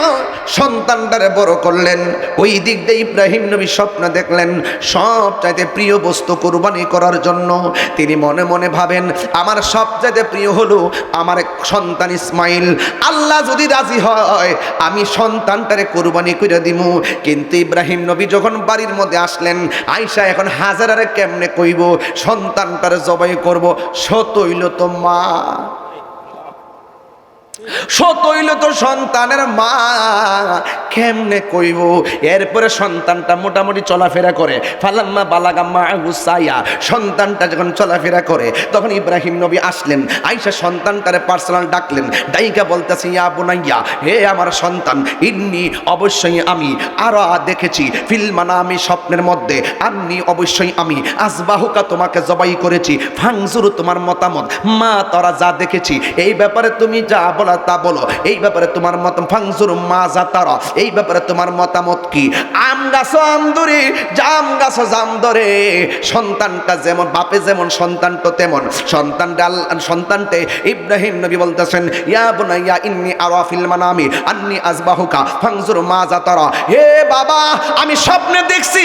সন্তানটারে বড় করলেন। ওই দিক দিয়ে ইব্রাহিম নবী স্বপ্ন দেখলেন সব চাইতে প্রিয় বস্তু কুরবানি করার জন্য। তিনি মনে মনে ভাবেন আমার সব চাইতে প্রিয় হলো আমার সন্তান ইসমাইল। আল্লাহ যদি রাজি হয় আমি সন্তানটারে কুরবানি করে দিমু। কিন্তু ইব্রাহিম নবী যখন বাড়ির মধ্যে আসলেন, আয়েশা এখন হাজেরারে কেমনে কইব সন্তানটারে জবাই করব, সতইল তো মা। সত হইল তো সন্তানের মা কেমনে কইব। এরপরে সন্তানটা মোটামুটি চলাফেরা করে, ফালাম্মা বালাগাম্মা গুসাইয়া, সন্তানটা যখন চলাফেরা করে তখন ইব্রাহিম নবী আসলেন, আইসা সন্তানটারে পার্সোনাল ডাকলেন, ডাইকা বলতেছি ইয়া বুনাইয়া, হে আমার সন্তান, ইন্নি অবশ্যই আমি আরো দেখেছি ফিল মানামি, স্বপ্নের মধ্যে, আন্নি অবশ্যই আমি আসবাহুকা, তোমাকে জবাই করেছি, ফাংজুরু, তোমার মতামত, মা তোরা যা দেখেছি এই ব্যাপারে তুমি যা বলা তা বলো, এই ব্যাপারে তোমার মত, ফাংজুরু মা যা তারা, এই ব্যাপারে তোমার মতামত কি। আম গাছ আম ধরে, জাম গাছ জাম ধরে, সন্তানটা যেমন বাপে যেমন সন্তানটা তেমন। সন্তানটে ইব্রাহিম নবী বলতেছেন, ইয়া বুনাইয়া ইন্নী আরা ফিল মানামি আন্নী আযবাহুকা ফানজুর মা যা তারা, হে বাবা আমি স্বপ্নে দেখছি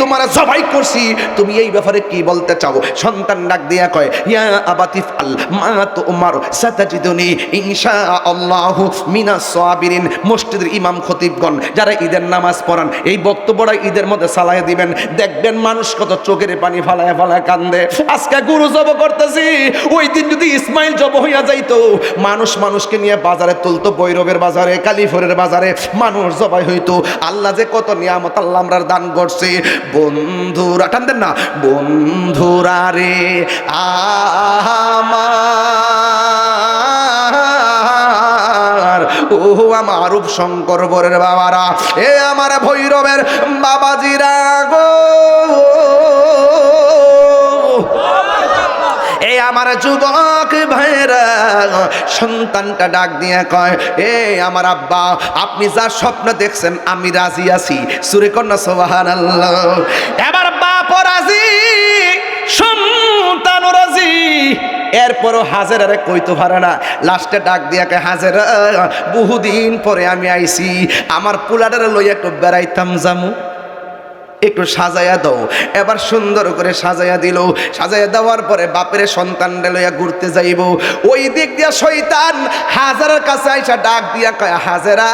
তোমার জবাই করছি, তুমি এই ব্যাপারে কি বলতে চাও। সন্তান ডাক দিয়া কয়, ইয়া আবাতি ফাল মা তুমার সাতাজিদুনি ইনশাআল্লাহু মিনাস সাবিরিন। মসজিদের ইমাম খতিবগণ যারা ঈদের নামাজ পড়ান, এই বক্তব্যটা ঈদের মধ্যে চালায় দিবেন, দেখবেন মানুষ কত চোখের পানি ফালায় ফালায় কান্দে। আজকে গরু জব করতেছি, ওই দিন যদি ইসমাইল জব হইয়া যাইতো, মানুষকে নিয়ে বাজারে তুলতো, বৈরবের বাজারে, কালিফরের বাজারে মানুষ জবাই হইতো। আল্লাহ যে কত নিয়ামত আল্লাহ আমরা দান করছে। বন্ধুরা টানতেন না, বন্ধুরা রে আমার, ও আমার রূপ শঙ্কর বরের বাবারা, এ আমার ভৈরবের বাবাজিরা গো, এ আমার যুবক ভাইরা, সন্তানটা ডাক দিয়ে কয়, এ আমার আব্বা, আপনি যা স্বপ্ন দেখছেন আমি রাজি আছি। সুরে কন্যা সুবহানাল্লাহ। এবার বাপ রাজি, সন্তান রাজি, এরপরও হাজেরারে কইতে পারে না। লাস্টে ডাক দিয়া কয়, হাজেরা বহুদিন পরে আমি আইছি, আমার পোলাটারে লইয়া একটু বেড়াইতাম যামু, একটু সাজাইয়া দাও। এবার সুন্দর করে সাজাইয়া দিল। সাজাইয়া দেওয়ার পরে বাপের সন্তানটা লইয়া ঘুরতে যাইব। ওই দিক দিয়া শয়তান হাজারের কাছে আইসা ডাক দিয়া কয়, হাজেরা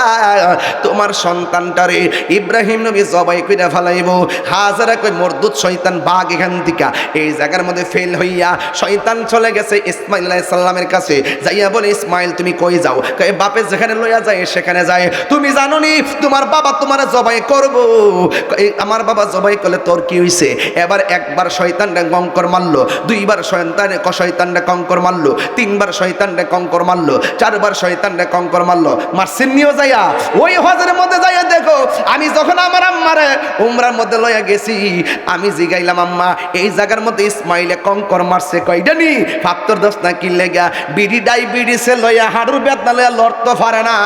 তোমার সন্তানটারে ইব্রাহিম নবী জবাই কইরা ফেলাইব। হাজারা কই, মরদুদ শয়তান বাঘ এখান থেকে। এই জায়গার মধ্যে ফেল হইয়া শয়তান চলে গেছে ইসমাইল আলাইহিস সালামের কাছে, যাইয়া বলে, ইসমাইল তুমি কই যাও? কয় বাপে যেখানে লইয়া যায় সেখানে যায়। তুমি জানো নি তোমার বাবা তোমার জবাই করবো? আমার বাবা জবাই করলে তোর কি হইছে? এবার একবার শয়তানরে কঙ্কর মারলো, দুইবার শয়তানরে কঙ্কর মারলো, তিনবার শয়তানরে কঙ্কর মারলো, চারবার শয়তানরে কঙ্কর মারলো। মারছেন নিও যাইয়া ওই হজরের মধ্যে যাইয়া দেখো, আমি যখন আমার আম্মারে উমরার মধ্যে লইয়া গেছি, আমি জিগাইলাম, আম্মা এই জায়গার মধ্যে ইসমাইলে কঙ্কর মারছে কয়টা নি? ফাত্তর দোষ না কি লেগা বিডি ডাইবিডিসে লইয়া হাড়ুর বেদনা লইয়া লড়তে পারে না,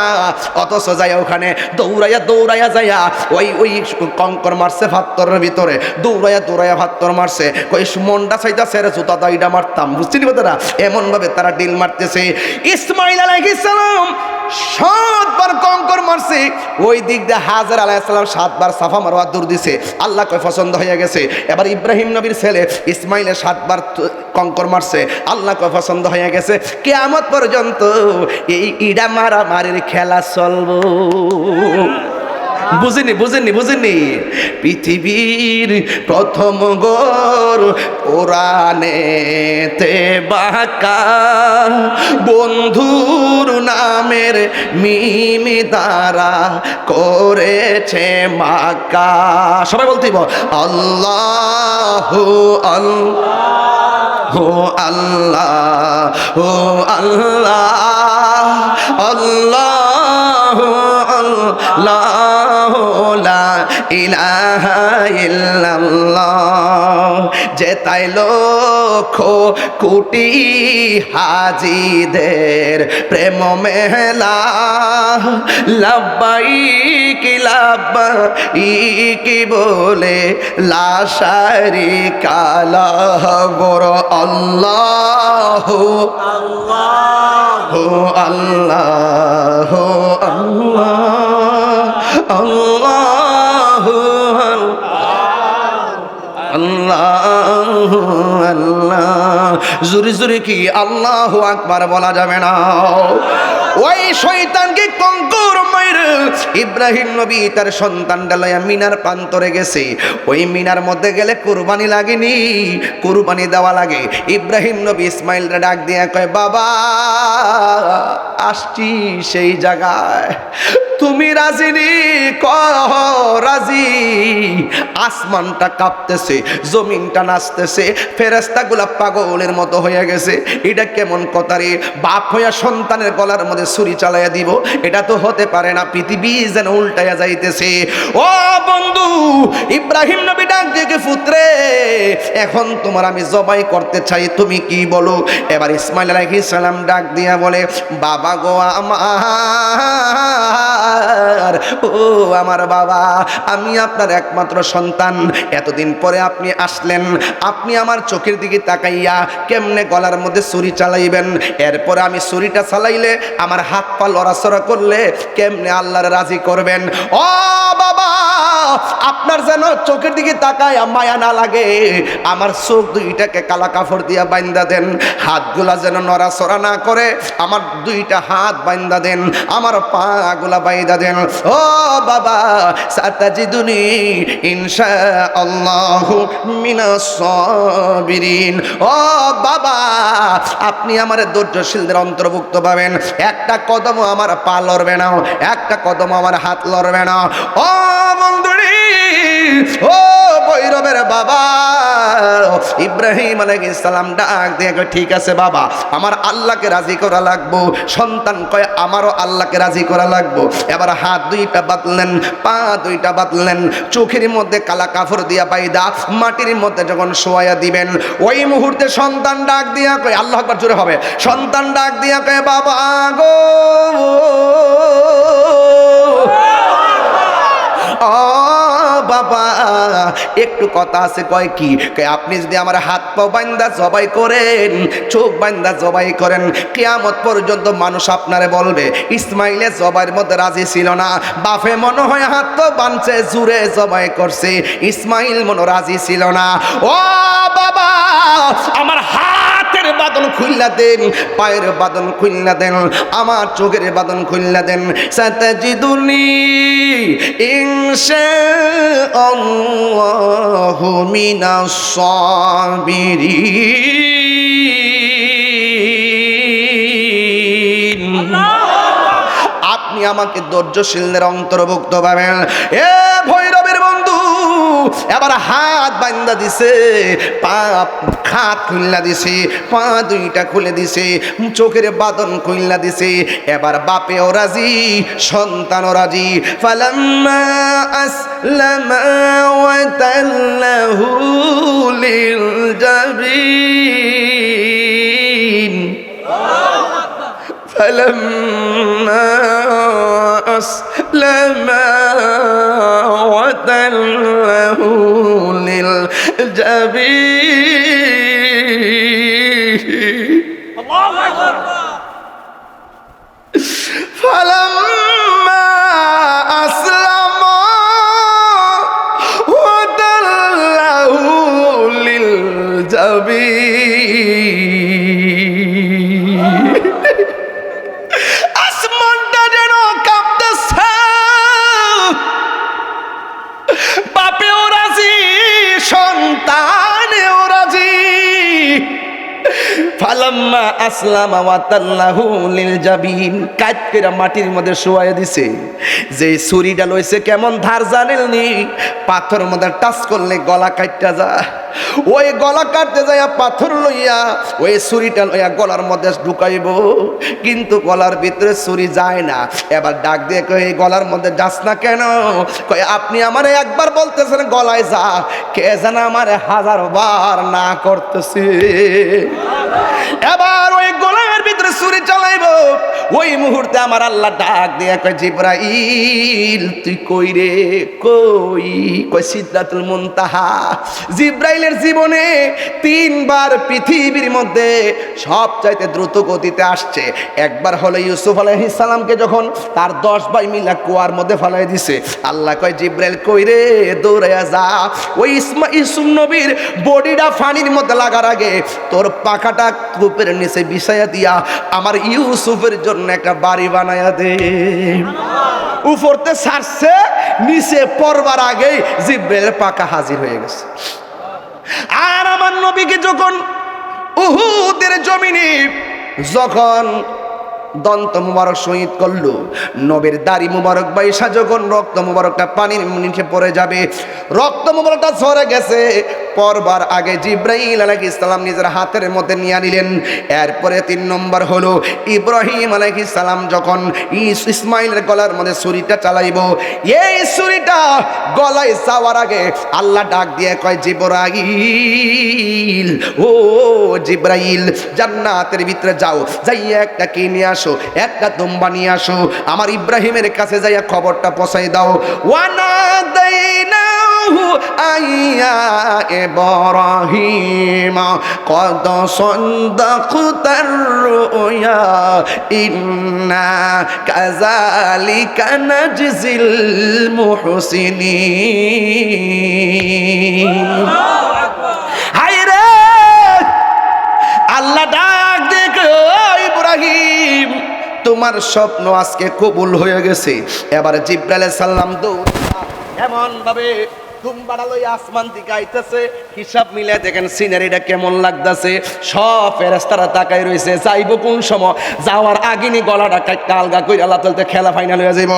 অথচ যাইয়া ওখানে দৌড়াইয়া যাইয়া ওই কঙ্কর মারছে ফাত্তরের ভিতরে, দৌড়াইয়া ফাত্তর মারছে। কই মনটা চাইতা সেরে জুতা দাইডা মারতাম, বুঝছিনি কথাটা? এমন ভাবে তারা ডিল মারতেছে। ইসমাইল আলাইহিস সালাম 7 বার কঙ্কর মারছে, ওই দিক দিয়ে হাজার আলাইহিস সালাম 7 বার সাফা মারওয়া দূর দিছে। আল্লাহ কয় পছন্দ হয়ে গেছে। এবার ইব্রাহিম নবীর ছেলে ইসমাইলে 7 বার কঙ্কর মারছে, আল্লাহ কয় পছন্দ হয়ে গেছে। কিয়ামত পর্যন্ত এই ইডা মারামারির খেলা চলবো। বুঝেননি পৃথিবীর প্রথম গোর কোরআনেতে বাঁকা, বন্ধুর নামের মিমি দ্বারা করেছে মাকা। সবাই বলতেই আল্লাহু আল্লাহু আল্লাহু আল্লাহ আল্লাহু আল্লাহ লা ইলাহা ইল্লাল্লাহ। যেতাই লক্ষ কোটি হাজিদের প্রেম মেলা, লাব্বাইক বলে লাশারি কালা বড় আল্লাহু আল্লাহু আল্লাহু আল্লাহু আল্লাহু আল্লাহ। জোরে জোরে কি আল্লাহু আকবার বলা যাবে না? ওই শয়তানকে কঙ্কর মাইরে ইব্রাহিম নবী তার সন্তানটা লইয়া মিনার প্রান্তরে গেছে। ওই মিনার মধ্যে গেলে কুরবানি লাগেনি, কুরবানি দেওয়া লাগে। ইব্রাহিম নবী ইসমাইলরে ডাক দিয়া কয়, বাবা আসছি সেই জায়গায়, তুমি রাজি নি? কহ রাজি। আসমানটা কাঁপতেছে, জমিনটা নাচতেছে, ফেরেশতাগুলা পাগলের মতো হয়ে গেছে। এটা কেমন কথা রে? বাপ হইয়া সন্তানের গলার মধ্যে ছুরি চালাইয়া দিব, এটা তো হতে পারে না। পৃথিবী যেন উল্টাইয়া যাইতেছে। ও বন্ধু, ইব্রাহিম নবী ডাক দিয়ে, পুত্রে এখন তোমার আমি জবাই করতে চাই, তুমি কি বলো? এবার ইসমাইল আলাইহিস সালাম ডাক দিয়া বলে, বাবা গো আমার, ও আমার বাবা, আমি আপনার একমাত্র সন্তান। এতদিন পরে আপনি আসলেন, আপনি আমার চোখের দিকে তাকাইয়া কেমনে গলার মধ্যে ছুরি চালাইবেন? এরপরে আমি ছুরিটা চালাইলে, আমার হাত পা লড়াচড়া করলে কেমনে আল্লাহর রাজি করবেন? ও বাবা, আপনার যেন চোখের দিকে তাকায় মায়া না লাগে, আমার চোখ দুইটাকে কালা কাপড় দিয়া বাইন্দা দেন, হাতগুলা যেন নড়াচড়া না করে, আমার দুইটা হাত বাইন্দা দেন, আমার পা গুলা বাইন্দা দেন। ও বাবা, সাতাজিদুনি ইনশাআল্লাহু মিনাস সাবিরিন। ও বাবা, আপনি আমার ধৈর্যশীলদের অন্তর্ভুক্ত পাবেন। একটা কদমও আমার পা লড়বে না, একটা কদম আমার হাত লড়বে না। ও বন্ধুরি, ও ভৈরবের বাবা ইব্রাহিম আলাইহিস সালাম ডাক দিয়ে কয়, ঠিক আছে বাবা, আমার আল্লাহকে রাজি করা লাগবো। সন্তান কয়, আমারও আল্লাহকে রাজি করা লাগবো। এবার হাত দুইটা বাঁধলেন, পা দুইটা বাঁধলেন, চোখের মধ্যে কালা কাপড় দিয়া বাইদা মাটির মধ্যে যখন শোয়া দিবেন, ওই মুহূর্তে সন্তান ডাক দিয়া কয়, আল্লাহু আকবার জোরে হবে, সন্তান ডাক দিয়া কয়, বাবা গো, ও বাবা, একটু কথা আছে। কয় কি? আপনি যদি আমার হাত পা বান্দা জবাই করেন, চোখ বান্দা জবাই করেন, কিয়ামত পর্যন্ত মানুষ আপনারে বলবে ইসমাইলে জবাইয়ের মধ্যে রাজি ছিল না। বাপে মনে হয় হাত তো বানছে, জুড়ে জবাই করছে, ইসমাইল মনে রাজি ছিল না। ও বাবা, আমার হাতের বাঁধন খুললা দেন, পায়ের বাঁধন খুললা দেন, আমার চোখের বাঁধন খুললা দেন। সাতাজিদুনি ইনশাআল্লাহু মিনাস সাবিরিন। আপনি আমাকে ধৈর্যশীলদের অন্তর্ভুক্ত পাবেন। এ ভৈরবের বন্ধু, এবার হাত বান্ধা দিছে, পা হাত খুললা দিছে, পা দুইটা খুলে দিছে, চোখের বাঁধন খুললা দিছে। এবার বাপেও রাজি, সন্তানও রাজি। ফালাম্মা আসলামা ওয়া তাল্লাহু লিল জাবিন। فلما أسلما وتله للجبين فلما أسلما وتله للجبين আসমানটা যেন কাঁপতেছে, বাপেও রাজি, সন্তানেও রাজি। ফালাম্মা আসলামা ওয়া তাল্লাহু লিল জাবিন, কাট করে মাটির মধ্যে শোয়াইয়া দিছে। যে ছুরিটা লইছে কেমন ধার জানেননি? পাথরের মধ্যে টাচ করলে গলা কাটতে যায়। ওই গলা কাটতে যায় পাথর লইয়া ওই ছুরিটা লইয়া গলার মধ্যে ঢুকাইব, কিন্তু গলার ভিতরে ছুরি যায় না। এবার ডাক দিয়ে কই, গলার মধ্যে যাস না কেন? কই, আপনি আমারে একবার বলতেছেন গলায় যা, কে যেন আমারে 1000 বার না করতেছে। এবার ওই গলার ভিতরে ছুরি চালাইব, ওই মুহূর্তে আমার আল্লাহ ডাক দিয়ে কয়, জিবরাইল তুই কই রে? কই? কই সিদরাতুল মুনতাহা। জিবরাইলের জীবনে 3 বার পৃথিবীর মধ্যে সবচাইতে দ্রুত গতিতে আসছে। একবার হলো ইউসুফ আলাইহিস সালামকে যখন তার 10 ভাই মিলা কুয়ার মধ্যে ফেলাই দিছে, আল্লাহ কয়, জিবরাইল কই রে? দৌড়াইয়া যা, ওই ইউসুফ নবীর বডিটা পানির মধ্যে লাগার আগে তোর পাখাটা কূপের নিচে বিছাইয়া দিয়া আমার ইউসুফের জন্য একটা বাড়ি বানাইয়া দে। উপরতে ছাড়ছে, নিচে পড়বার আগেই জিবরাইলের পাখা হাজির হয়ে গেছে। আর আমার নবীকে যখন উহুদের জমিনে যখন দন্ত মুবারক শহীদ করলো। নবীর দাড়ি মুবারক বাইসা যখন রক্ত মুবারকটা পানির নিচে পড়ে যাবে, রক্ত মুবারকটা ঝরে গেছে, পরবার আগে জিব্রাইল আলাইহিস সালাম নিজের হাতের মধ্যে নিয়ে নিলেন। এরপরে 3 নম্বর হলো ইব্রাহিম আলাইহিস সালাম যখন ইসমাইলের গলার মধ্যে ছুরিটা চালাইব, এই ছুরিটা গলায় যাওয়ার আগে আল্লাহ ডাক দিয়ে কয়, জিবরাইল, ও জিব্রাইল, জান্নাতের ভিতরে যাও, যাইয়া একটা কি নিয়ে আসো, একটা দুম্বা নিয়ে আসো, আমার ইব্রাহিমের কাছে যাইয়া খবরটা পৌঁছাই দাও। ওয়ানা দাইনাহু আইয়া ইব্রাহিম কদ সাদাকতার রুয়া ইন্না কাযালিকা নাজজিল মুহসিনিন। হায়রে আল্লাহ ডাক দেখো, ইব্রাহিম তোমার স্বপ্ন আজকে কবুল হয়ে গেছে। এবার জিব্রাইল আলাইহিস সালাম দৌড়া এমন ভাবে দুম্বাটা লই আসমান দিকে আইতেছে, হিসাব মিলে দেখেন সিনারিটা কেমন লাগতেছে। সব ফেরেশতারা তাকাই রয়েছে, যাইব কোন সময়, যাওয়ার আগেনি গলাটা কাটটা আলগা কই আল্লাহ তাআলা খেলা ফাইনাল হয়ে যাইব।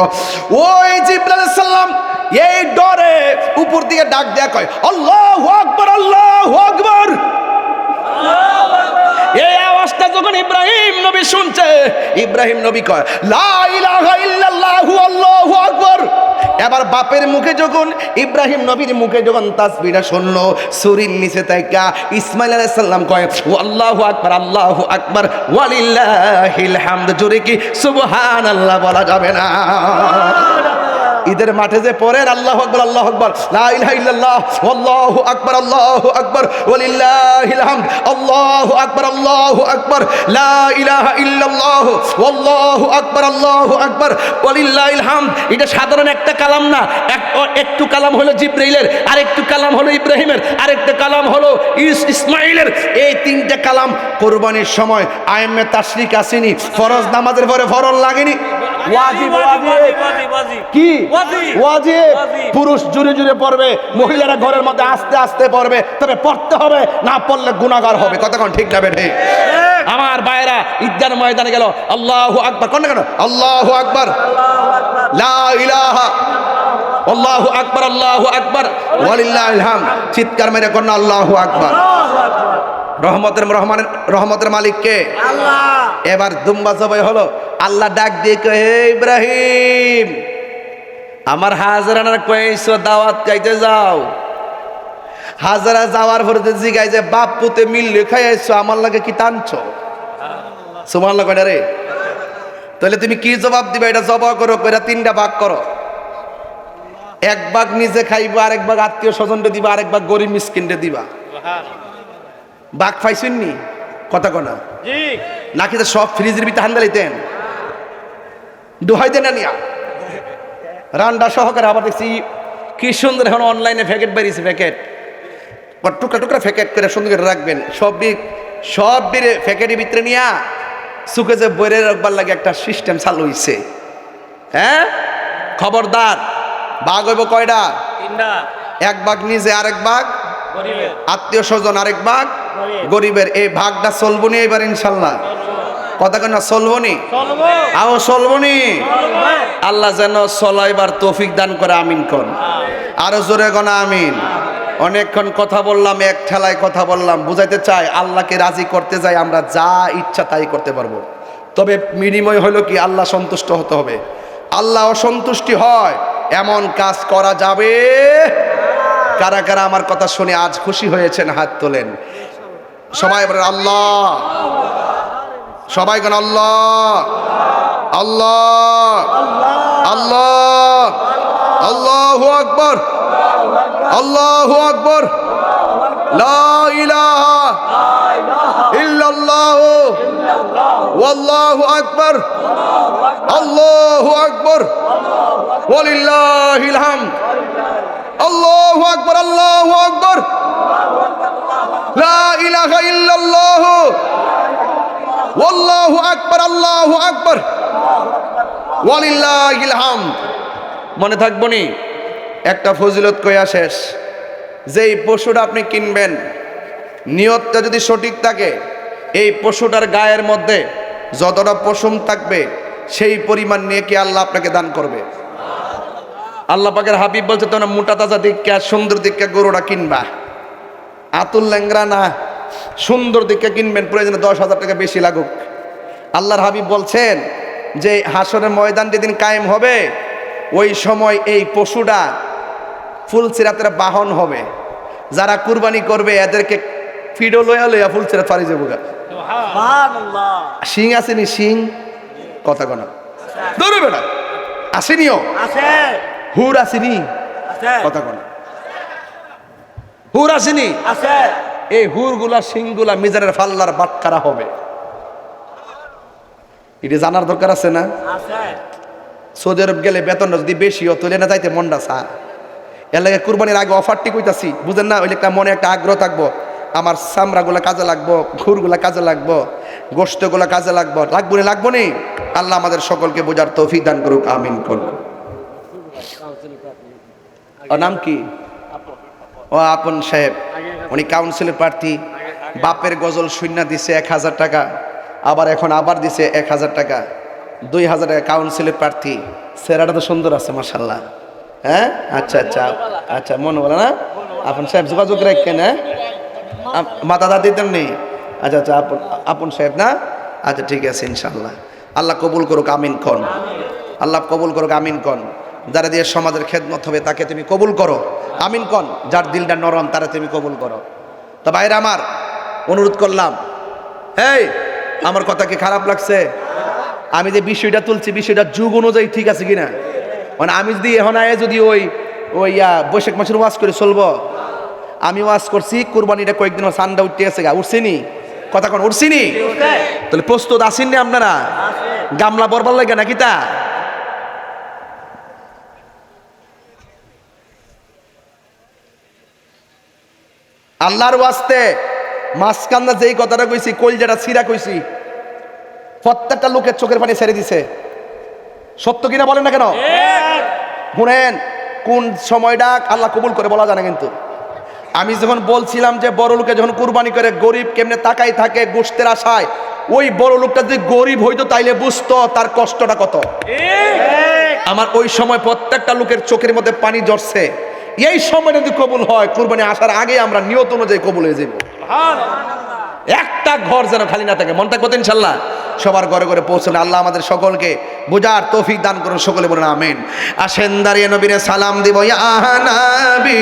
ওই জিব্রাইল আলাইহিস সালাম এই ডরে উপর দিকে ডাক দেয়া কয়, আল্লাহু আকবার, আল্লাহু আকবার। এই আওয়াজটা যখন ইব্রাহিম নবী শুনছে, ইব্রাহিম নবী কয়, লা ইলাহা ইল্লাল্লাহু আল্লাহু আকবার। এবার বাপের মুখে যখন, ইব্রাহিম নবীর মুখে যখন তাসবিহটা শুনলো, ছুরির নিচে তাইকা ইসমাইল আলাইহিস সালাম কয়, আল্লাহু আকবার, আল্লাহু আকবার, ওয়ালিল্লাহিল হামদ। জোরে কি সুবহানাল্লাহ বলা যাবে না? ঈদের মাঠে যে পড়েন আল্লাহু আকবার, আল্লাহু আকবার, লা ইলাহা ইল্লাল্লাহ, আল্লাহু আকবার, আল্লাহু আকবার, ওয়ালিল্লাহিল হামদ, আল্লাহু আকবার, আল্লাহু আকবার, লা ইলাহা ইল্লাল্লাহ, আল্লাহু আকবার, আল্লাহু আকবার, ওয়ালিল্লাহিল হামদ। এটা সাধারণ একটা কালাম না, একটু কালাম হলো জিব্রাইলের, আরেকটু কালাম হলো ইব্রাহিমের, আরেকটা কালাম হলো ইসমাইলের। এই 3টা কালাম কোরবানির সময় আইমে তাশরিক আসেনি, ফরজ নামাজের পরে ফরজ লাগেনি, ওয়াজিব, কি ওয়াজিব। পুরুষ জুড়ে জুড়ে পড়বে, মহিলারা ঘরের মধ্যে আস্তে আস্তে পড়বে, তবে পড়তে হবে, না পড়লে গুনাহগার হবে। কতক্ষণ ঠিক না বেঠে? আমার ভাইরা ঈদগাহ ময়দানে গেল, আল্লাহু আকবার কোন না কেন, আল্লাহু আকবার, লা ইলাহা, আল্লাহু আকবার, আল্লাহু আকবার, ওয়ালিল্লাহিল হামদ। চিৎকার মেরে কোন আল্লাহু আকবার। রহমতের মালিক কে? আল্লাহ। এবার দুম্বা জবাই হলো, আল্লাহ ডাক দিয়ে কয়, হে ইব্রাহিম, আমার হাজরানার কইছো দাওয়াত খাইতে যাও। হাজরা যাওয়ার পরে জিগাই যে বাপ পুতে মিললে খাইছো, আমার লাগে কি টানছো? সুবহানাল্লাহ কয়টা রে? তাহলে তুমি কি জবাব দিবা? এটা জবাব করো, কইরা 3টা ভাগ করো। 1 ভাগ নিজে খাইবা, আরেক ভাগ আত্মীয় স্বজনকে দিবা, আরেক ভাগ গরিব মিসকিনকে দিবা। ভাগ পাইছেন নি? কথা কনা নাকি তো সব ফ্রিজের ভিতরে হান্দালিতেন দোহাই দেন না নিয়া রান্না সহকারে। আবার দেখছি কি সুন্দর এখন অনলাইনে প্যাকেট বেরিয়েছে, প্যাকেট টুকরা টুকরা প্যাকেট করে সুন্দর করে রাখবেন। সব বেড়ে প্যাকেটের ভিতরে নিয়া সুখে যে বইরে রাখবার লাগে একটা সিস্টেম চালু হইছে। হ্যাঁ, খবরদার, ভাগ হইব কয়টা? 3টা। 1 ভাগ নিজে, আরেক ভাগ আত্মীয় স্বজন, আরেক ভাগ গরিবের। এই ভাগটা চলবো নি এবার ইনশাল্লাহ? কথা কেন চলবো নি? আও চলবো নি? আল্লাহ যেন চলাইবার তৌফিক দান করে, আমিন কোন। আরো জোরে গোনা আমিন। অনেকক্ষণ কথা বললাম, এক ঠেলায় কথা বললাম, বুঝাইতে চাই আল্লাহকে রাজি করতে যাই আমরা যা ইচ্ছা তাই করতে পারবো। তবে বিনিময় হলো কি, আল্লাহ সন্তুষ্ট হতে হবে। আল্লাহ অসন্তুষ্টি হয় এমন কাজ করা যাবে। কারা কারা আমার কথা শুনে আজ খুশি হয়েছেন? হাত তোলেন সবাই বলেন আল্লাহ। সবাই কোন আল্লাহ, আল্লাহ, আল্লাহ, আল্লাহু আকবার, আল্লাহু আকবার, লা ইলাহা ইল্লাল্লাহ, ওয়াল্লাহু আকবার, আল্লাহু আকবার, ওয়ালিল্লাহিল হামদ, আল্লাহু আকবার, আল্লাহু আকবার, লা ইলাহা ইল্লাল্লাহ, ওয়াল্লাহু আকবার, আল্লাহু আকবার, ওয়ালিল্লাহিল হামদ। মনে থাকবো নি? একটা ফজিলত কইয়া শেষ। যেই পশুটা আপনি কিনবেন, নিয়তটা যদি সঠিক থাকে, এই পশুটার গায়ের মধ্যে যতটা পশম থাকবে সেই পরিমাণ নিয়ে কি আল্লাহ আপনাকে দান করবে। আল্লাহ পাকের হাবিব বলছে তোমরা মোটা তাজা দিককে সুন্দর দিককে গরুটা কিনবা, আতুল ল্যাংরা না, সুন্দর দিককে কিনবেন, প্রয়োজনে 10,000 টাকা বেশি লাগুক। আল্লাহর হাবিব বলছেন যে হাসরের ময়দান যেদিন কায়েম হবে ওই সময় এই পশুটা ফুলসিরাতের বাহন হবে। যারা কুরবানি করবে এদেরকে ফিডো লয়া লইয়া ফুলসিরাত ফারি যাবো। শিং আসেনি? শিং কথা কোন ধরে বেটা আসেনিও, হুর আসেনি কথা কোন, হুর আসেনি। এই হুরগুলা শিংগুলা মিজানের ফাল্লার বাটখারা হবে, এটা জানার দরকার আছে না? সৌদি আরব গেলে বেতন যদি বেশিও তুলে না যাইতে মনটা চা। এর লাগে কুরবানির আগে অফারটি কইতাছি, বুঝেন না? ওই একটা মনে একটা আগ্রহ থাকবো, আমার চামড়াগুলা কাজে লাগবো, খুরগুলা কাজে লাগবো, গোশতগুলা কাজে লাগবো, লাগবো নি। আল্লাহ আমাদের সকলকে বোঝার তৌফিক দান করুক, আমিন করুক। ওর নাম কি? ও আপন সাহেব, উনি কাউন্সিলের প্রার্থী। বাপের গজল শূন্য দিছে 1,000 টাকা, আবার এখন আবার দিছে 1,000 টাকা, 2,000 টাকা। কাউন্সিলের প্রার্থী, চেহারাটা তো সুন্দর আছে মাশাআল্লাহ। হ্যাঁ, আচ্ছা আচ্ছা আচ্ছা, মনে বলে না আপন সাহেব, যোগাযোগ রাখেন। হ্যাঁ, মাথা দাদি তেমনি। আচ্ছা আচ্ছা, আপন সাহেব না? আচ্ছা ঠিক আছে, ইনশাআল্লাহ। আল্লাহ কবুল করুক, আমিন কন। আল্লাহ কবুল করুক, আমিন কন। যারা দিয়ে সমাজের খেদমত হবে তাকে তুমি কবুল করো, আমিন কন। যার দিলটা নরম তারা তুমি কবুল করো। তো ভাইরা আমার, অনুরোধ করলাম, এই আমার কথা কি খারাপ লাগছে? আমি যে বিষয়টা তুলছি বিষয়টা যুগ অনুযায়ী ঠিক আছে কিনা? মানে আমি যদি এখন যদি ওই বৈশাখ মাসের ওয়াজ করে চলবো? আমি ওয়াজ করছি কুরবানিটা কয়েকদিন সান্ডা উঠতে গেছে, উঠছিনি কথা কোন, উঠছিনি? তাহলে প্রস্তুত আসেননি আপনারা? গামলা বরবার লাগে নাকি তা? আল্লাহর ওয়াস্তে মাঝখানটা যেই কথাটা কইছি, কলজাটা ছিঁড়া কইছি, প্রত্যেকটা লোকের চোখের পানি ছেড়ে দিছে। সত্য কিনা বলেন না কেন? শুনেন, কোন সময়টা আল্লাহ কবুল করে বলা যায় না, কিন্তু আমি যখন বলছিলাম যে বড় লোকে যখন কুরবানি করে গরিব কেমনে তাকাই থাকে গোশতের আশায়, ওই বড় লোকটা যদি গরিব হইতো তাইলে বুঝতো তার কষ্টটা কত। আমার ওই সময় প্রত্যেকটা লোকের চোখের মধ্যে পানি ঝরছে। এই সময় যদি কবুল হয়, কুরবানি আসার আগে আমরা নিয়ত অনুযায়ী কবুল হয়ে যাব। একটা ঘর যেন খালি না থাকে, মন থাকবো তো ইনশাল্লাহ। সবার ঘরে ঘরে পৌঁছলে আল্লাহ আমাদের সকলকে বোঝার তৌফিক দান করুন, সকলে বলেন আমিন। আসেন দাঁড়িয়ে নবীরে সালাম দিব, ইয়া নবী